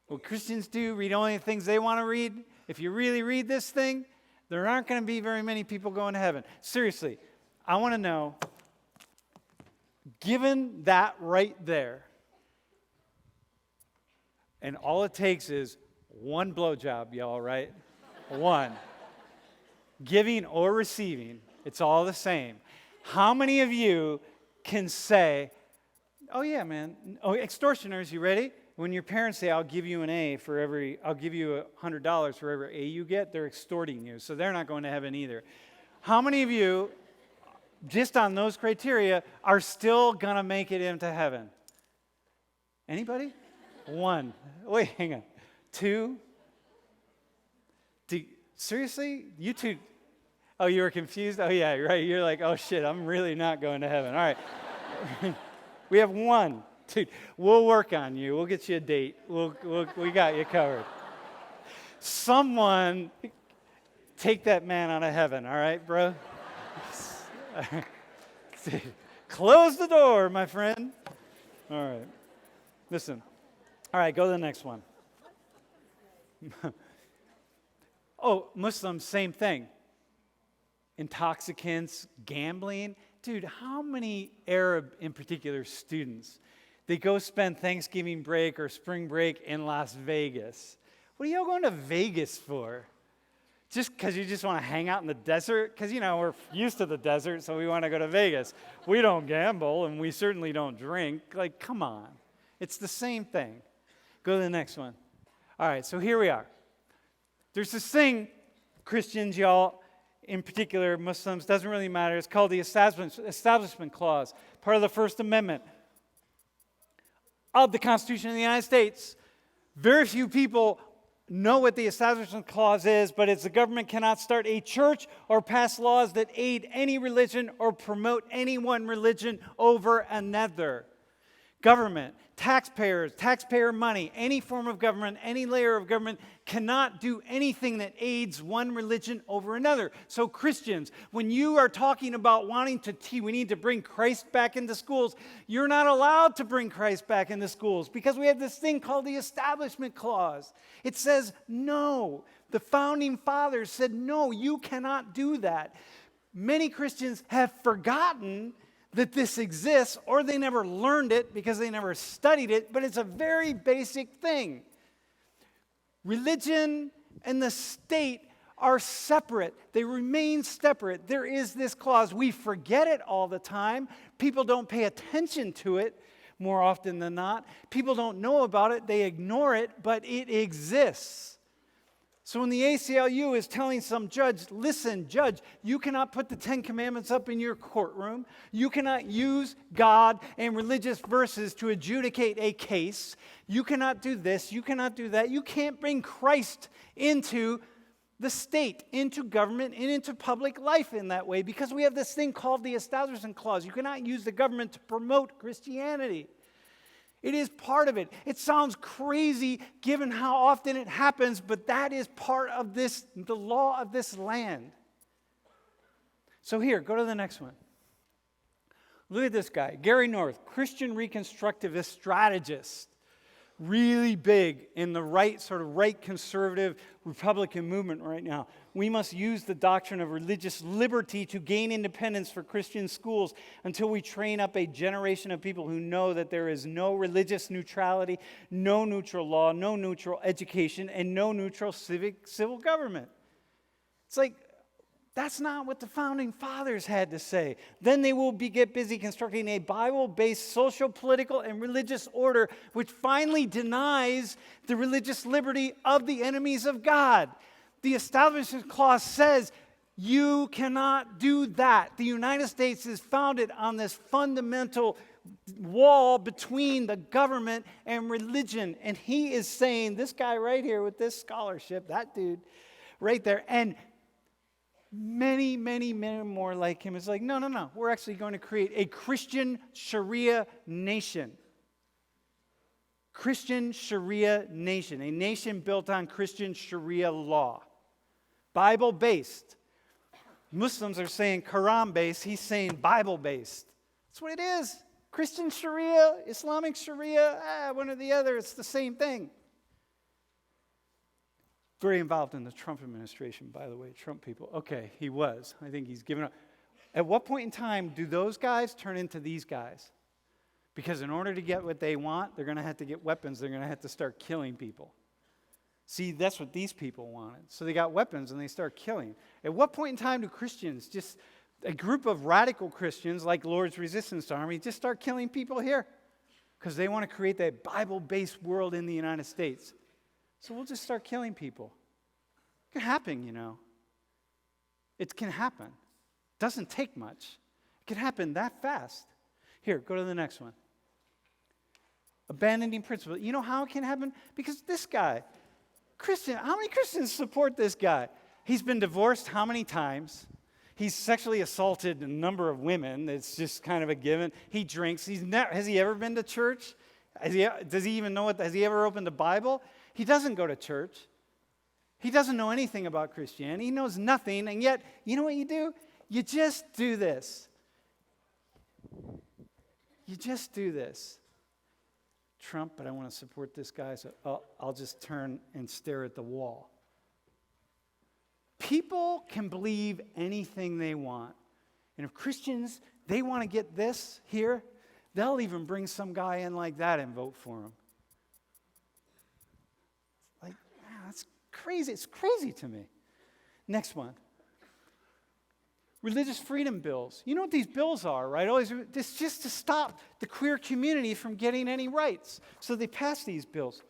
what Christians do, read only the things they want to read, if you really read this thing, there aren't going to be very many people going to heaven. Seriously, I want to know, given that right there, and all it takes is one blowjob, y'all, right? One. Giving or receiving, it's all the same. How many of you can say, oh yeah, man, oh, extortioners, you ready? When your parents say, I'll give you $100 for every A you get, they're extorting you, so they're not going to heaven either. How many of you, just on those criteria, are still going to make it into heaven? Anybody? One. Wait, hang on. Two? Seriously? You two? Oh, you were confused? Oh, yeah, right. You're like, oh, shit, I'm really not going to heaven. All right. We have one. Dude, we'll work on you. We'll get you a date. We got you covered. Someone take that man out of heaven, all right, bro? Close the door, my friend. All right. Listen. All right, go to the next one. Oh, Muslims, same thing. Intoxicants, gambling. Dude, how many Arab, in particular, students, they go spend Thanksgiving break or spring break in Las Vegas? What are y'all going to Vegas for? Just because you just want to hang out in the desert? Because, we're used to the desert, so we want to go to Vegas. We don't gamble, and we certainly don't drink. Like, come on. It's the same thing. Go to the next one. All right, so here we are. There's this thing, Christians, y'all, in particular Muslims, doesn't really matter. It's called the Establishment Clause, part of the First Amendment of the Constitution of the United States. Very few people know what the Establishment Clause is, but it's the government cannot start a church or pass laws that aid any religion or promote any one religion over another. Government, taxpayers, taxpayer money, any form of government, any layer of government cannot do anything that aids one religion over another. So Christians, when you are talking about wanting to teach, we need to bring Christ back into schools, you're not allowed to bring Christ back into schools because we have this thing called the Establishment Clause. It says no. The founding fathers said no, you cannot do that. Many Christians have forgotten that this exists, or they never learned it because they never studied it, but it's a very basic thing. Religion and the state are separate. They remain separate. There is this clause. We forget it all the time. People don't pay attention to it more often than not. People don't know about it. They ignore it, but it exists. So when the ACLU is telling some judge, listen, judge, you cannot put the 10 Commandments up in your courtroom. You cannot use God and religious verses to adjudicate a case. You cannot do this. You cannot do that. You can't bring Christ into the state, into government, and into public life in that way because we have this thing called the Establishment Clause. You cannot use the government to promote Christianity. It is part of it. It sounds crazy given how often it happens, but that is part of this, the law of this land. So here, go to the next one. Look at this guy, Gary North, Christian Reconstructivist strategist. Really big in the right conservative Republican movement right now. We must use the doctrine of religious liberty to gain independence for Christian schools until we train up a generation of people who know that there is no religious neutrality, no neutral law, no neutral education, and no neutral civil government. It's like, that's not what the founding fathers had to say. Then they will get busy constructing a Bible-based social, political, and religious order which finally denies the religious liberty of the enemies of God. The Establishment Clause says you cannot do that. The United States is founded on this fundamental wall between the government and religion. And he is saying, this guy right here with this scholarship, that dude right there, and many, many, many more like him is like, no. We're actually going to create a Christian Sharia nation. Christian Sharia nation, a nation built on Christian Sharia law. Bible-based. Muslims are saying Quran-based, he's saying Bible-based. That's what it is. Christian Sharia, Islamic Sharia, one or the other, it's the same thing. Very involved in the Trump administration, by the way, Trump people. Okay, he was. I think he's given up. At what point in time do those guys turn into these guys? Because in order to get what they want, they're going to have to get weapons. They're going to have to start killing people. See, that's what these people wanted. So they got weapons and they start killing. At what point in time do Christians, just a group of radical Christians like Lord's Resistance Army, just start killing people here? Because they want to create that Bible-based world in the United States. So we'll just start killing people. It can happen, you know. It can happen. It doesn't take much. It can happen that fast. Here, go to the next one. Abandoning principle. You know how it can happen? Because this guy, Christian, how many Christians support this guy? He's been divorced how many times? He's sexually assaulted a number of women. It's just kind of a given. He drinks. Has he ever been to church? Does he even know has he ever opened the Bible? He doesn't go to church. He doesn't know anything about Christianity. He knows nothing. And yet, you know what you do? You just do this. You just do this. Trump, but I want to support this guy, so I'll just turn and stare at the wall. People can believe anything they want. And if Christians, they want to get this here, they'll even bring some guy in like that and vote for him. Like, wow, that's crazy. It's crazy to me. Next one. Religious freedom bills. You know what these bills are, right? It's just to stop the queer community from getting any rights. So they pass these bills.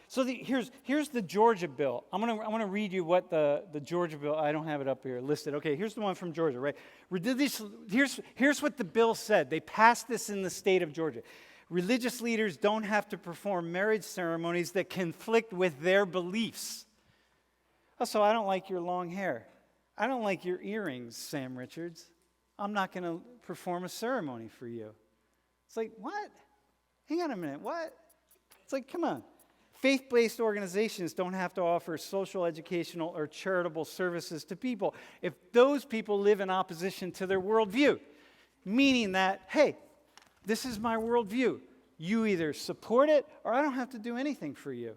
So here's the Georgia bill. I'm gonna read you what the Georgia bill. I don't have it up here listed. Okay, here's the one from Georgia, right? Here's what the bill said. They passed this in the state of Georgia. Religious leaders don't have to perform marriage ceremonies that conflict with their beliefs. Oh, so I don't like your long hair. I don't like your earrings, Sam Richards. I'm not going to perform a ceremony for you. It's like, what? Hang on a minute, what? It's like, come on. Faith-based organizations don't have to offer social, educational, or charitable services to people if those people live in opposition to their worldview. Meaning that, hey, this is my worldview. You either support it or I don't have to do anything for you.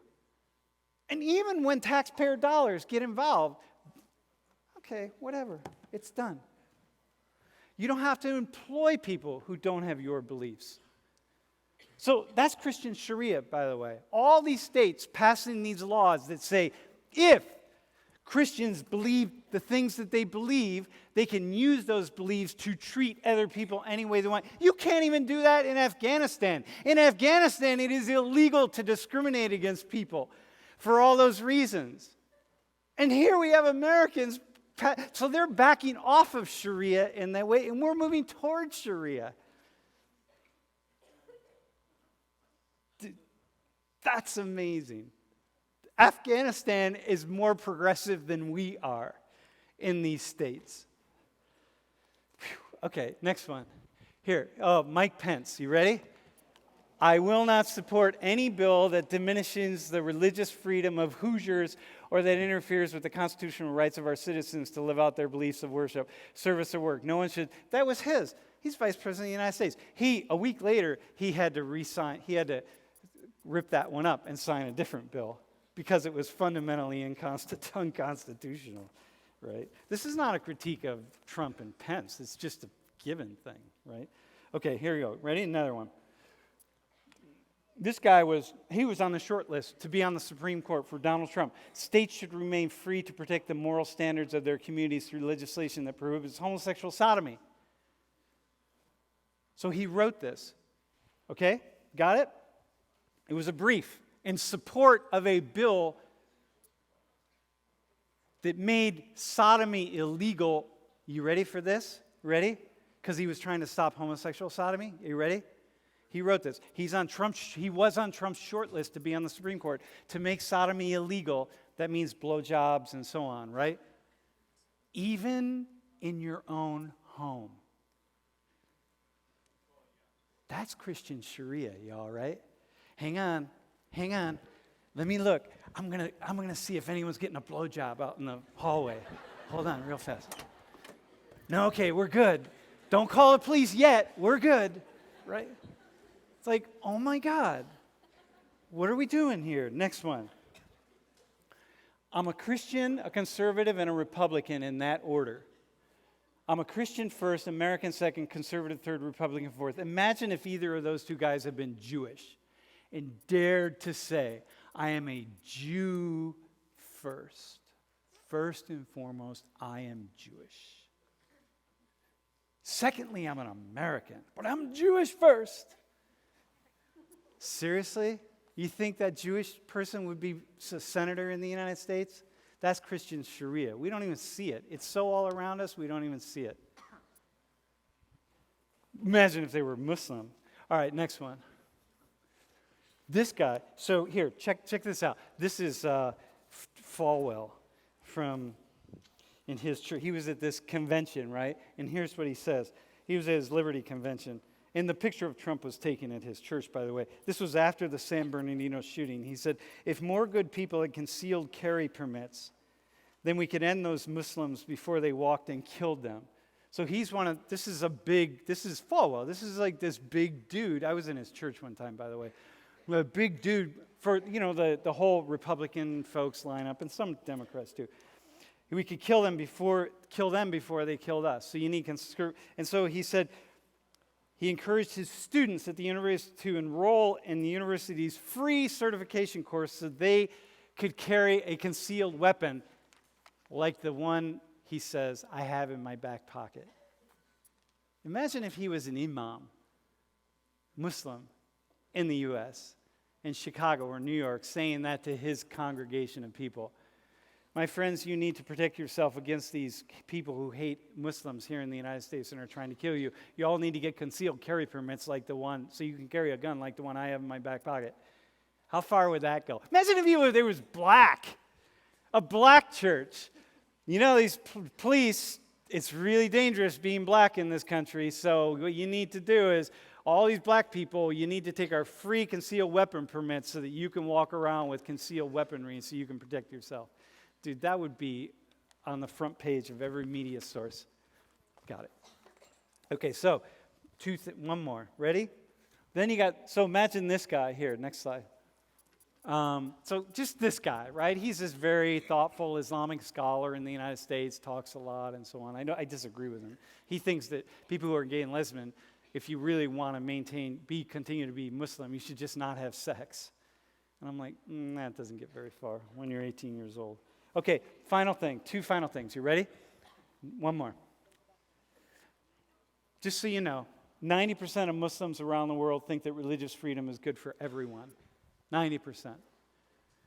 And even when taxpayer dollars get involved, okay, whatever, it's done. You don't have to employ people who don't have your beliefs. So that's Christian Sharia, by the way. All these states passing these laws that say if Christians believe the things that they believe, they can use those beliefs to treat other people any way they want. You can't even do that in Afghanistan. In Afghanistan, it is illegal to discriminate against people for all those reasons. And here we have Americans, so they're backing off of Sharia in that way, and we're moving towards Sharia. That's amazing. Afghanistan is more progressive than we are in these states. Whew. Okay, next one. Here, Mike Pence, you ready? I will not support any bill that diminishes the religious freedom of Hoosiers or that interferes with the constitutional rights of our citizens to live out their beliefs of worship, service, or work. No one should. That was his. He's vice president of the United States. A week later, he had to rip that one up and sign a different bill because it was fundamentally unconstitutional, right? This is not a critique of Trump and Pence. It's just a given thing, right? Okay, here we go. Ready? Another one. This guy was on the short list to be on the Supreme Court for Donald Trump. States should remain free to protect the moral standards of their communities through legislation that prohibits homosexual sodomy. So he wrote this. Okay? Got it? It was a brief in support of a bill that made sodomy illegal. You ready for this? Ready? Because he was trying to stop homosexual sodomy. Are you ready? He wrote this. He was on Trump's short list to be on the Supreme Court to make sodomy illegal. That means blowjobs and so on, right? Even in your own home. That's Christian Sharia, y'all, right? hang on. Let me look. I'm gonna see if anyone's getting a blowjob out in the hallway. Hold on, real fast. No, okay, we're good. Don't call the police yet. We're good, right? It's like, oh my God, what are we doing here? Next one. I'm a Christian, a conservative, and a Republican in that order. I'm a Christian first, American second, conservative third, Republican fourth. Imagine if either of those two guys had been Jewish and dared to say, I am a Jew first. First and foremost, I am Jewish. Secondly, I'm an American, but I'm Jewish first. Seriously? You think that Jewish person would be a senator in the United States? That's Christian Sharia. We don't even see it. It's so all around us, we don't even see it. Imagine if they were Muslim. All right, next one. This guy. So here, check this out. This is Falwell in his church. He was at this convention, right? And here's what he says. He was at his Liberty Convention. And the picture of Trump was taken at his church, by the way. This was after the San Bernardino shooting. He said, if more good people had concealed carry permits, then we could end those Muslims before they walked and killed them. So this is Falwell. This is like this big dude. I was in his church one time, by the way. A big dude for, the whole Republican folks line up, and some Democrats too. We could kill them before they killed us. So you need and so he said, he encouraged his students at the university to enroll in the university's free certification course so they could carry a concealed weapon like the one, he says, I have in my back pocket. Imagine if he was an imam, Muslim, in the U.S., in Chicago or New York, saying that to his congregation of people. My friends, you need to protect yourself against these people who hate Muslims here in the United States and are trying to kill you. You all need to get concealed carry permits like the one, so you can carry a gun like the one I have in my back pocket. How far would that go? Imagine if there was a black church. These police, it's really dangerous being black in this country, so what you need to do is, all these black people, you need to take our free concealed weapon permits so that you can walk around with concealed weaponry so you can protect yourself. Dude, that would be on the front page of every media source. Got it. Okay, so one more. Ready? Then so imagine this guy here. Next slide. So just this guy, right? He's this very thoughtful Islamic scholar in the United States, talks a lot and so on. I disagree with him. He thinks that people who are gay and lesbian, if you really want to continue to be Muslim, you should just not have sex. And I'm like, that doesn't get very far when you're 18 years old. Okay, two final things. You ready? One more. Just so you know, 90% of Muslims around the world think that religious freedom is good for everyone. 90%.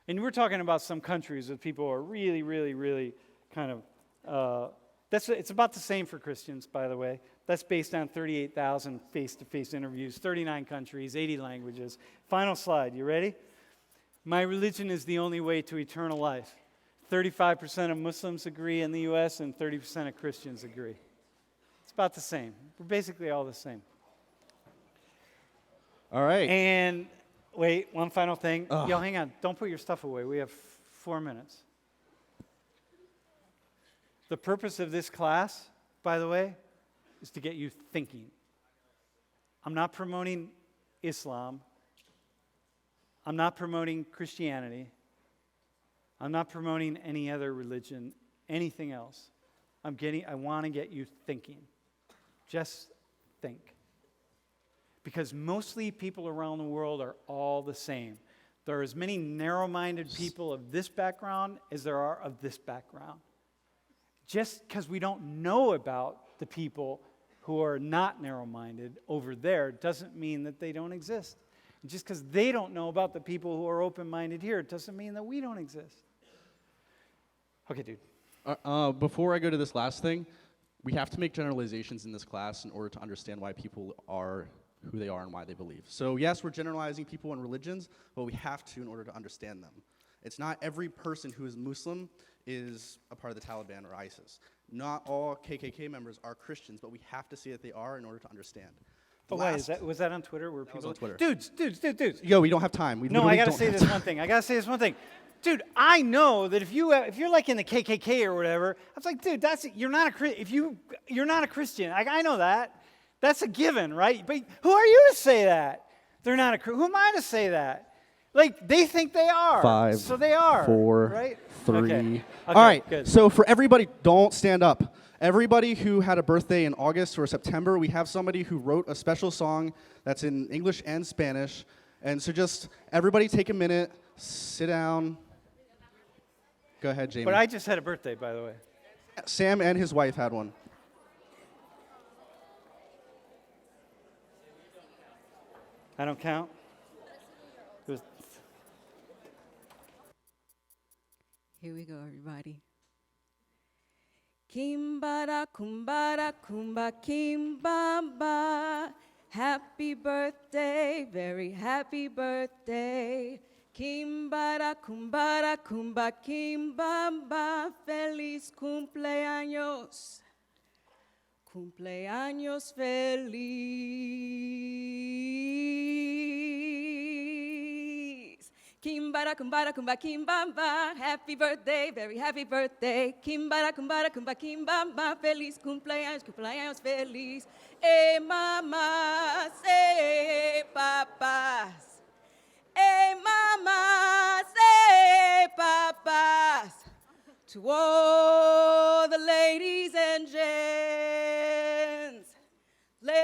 And we're talking about some countries with people who are really, really, really kind of, it's about the same for Christians, by the way. That's based on 38,000 face-to-face interviews, 39 countries, 80 languages. Final slide, you ready? My religion is the only way to eternal life. 35% of Muslims agree in the U.S. and 30% of Christians agree. It's about the same. We're basically all the same. All right. And wait, one final thing. Yo, hang on. Don't put your stuff away. We have 4 minutes. The purpose of this class, by the way, is to get you thinking. I'm not promoting Islam. I'm not promoting Christianity. I'm not promoting any other religion, anything else. I want to get you thinking. Just think. Because mostly people around the world are all the same. There are as many narrow-minded people of this background as there are of this background. Just because we don't know about the people who are not narrow-minded over there doesn't mean that they don't exist. And just because they don't know about the people who are open-minded here doesn't mean that we don't exist. Okay, dude. Before I go to this last thing, we have to make generalizations in this class in order to understand why people are who they are and why they believe. So yes, we're generalizing people and religions, but we have to in order to understand them. It's not every person who is Muslim is a part of the Taliban or ISIS. Not all KKK members are Christians, but we have to say that they are in order to understand. Oh, why is that? Was that on Twitter? Where was people on Twitter. Dudes. Yo, we don't have time. We No, I literally gotta don't say have this time. one thing. I gotta say this one thing. Dude, I know that if you're like in the KKK or whatever, I was like, dude, you're not a Christian. I know that. That's a given, right? But who are you to say that? They're not a Christian. Who am I to say that? Like, they think they are. 5, so they are. 4, right? 3. Okay. All right. Good. So for everybody, don't stand up. Everybody who had a birthday in August or September, we have somebody who wrote a special song that's in English and Spanish. And so just everybody take a minute, sit down. Go ahead, Jamie. But I just had a birthday, by the way. Sam and his wife had one. I don't count. Here we go, everybody. Kimbara, kumbara, kumba, kimbamba. Happy birthday, very happy birthday. Kimbara, kumba, kimbamba. Feliz cumpleaños. Cumpleaños feliz. Kimbara, kumba, kimbamba. Happy birthday, very happy birthday. Kimbara, kumba, kimbamba. Feliz cumpleaños, cumpleaños feliz. Mamás, papás. Mamás, papás. To all the ladies and gents. Ladies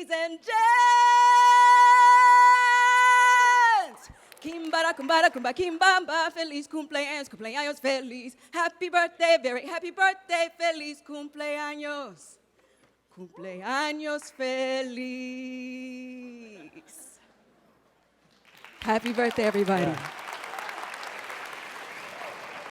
and gents. Kimbara, kumba, kimbamba. Feliz cumpleaños, cumpleaños feliz. Happy birthday, very happy birthday. Feliz cumpleaños. Cumpleaños feliz. Happy birthday, everybody. Yeah.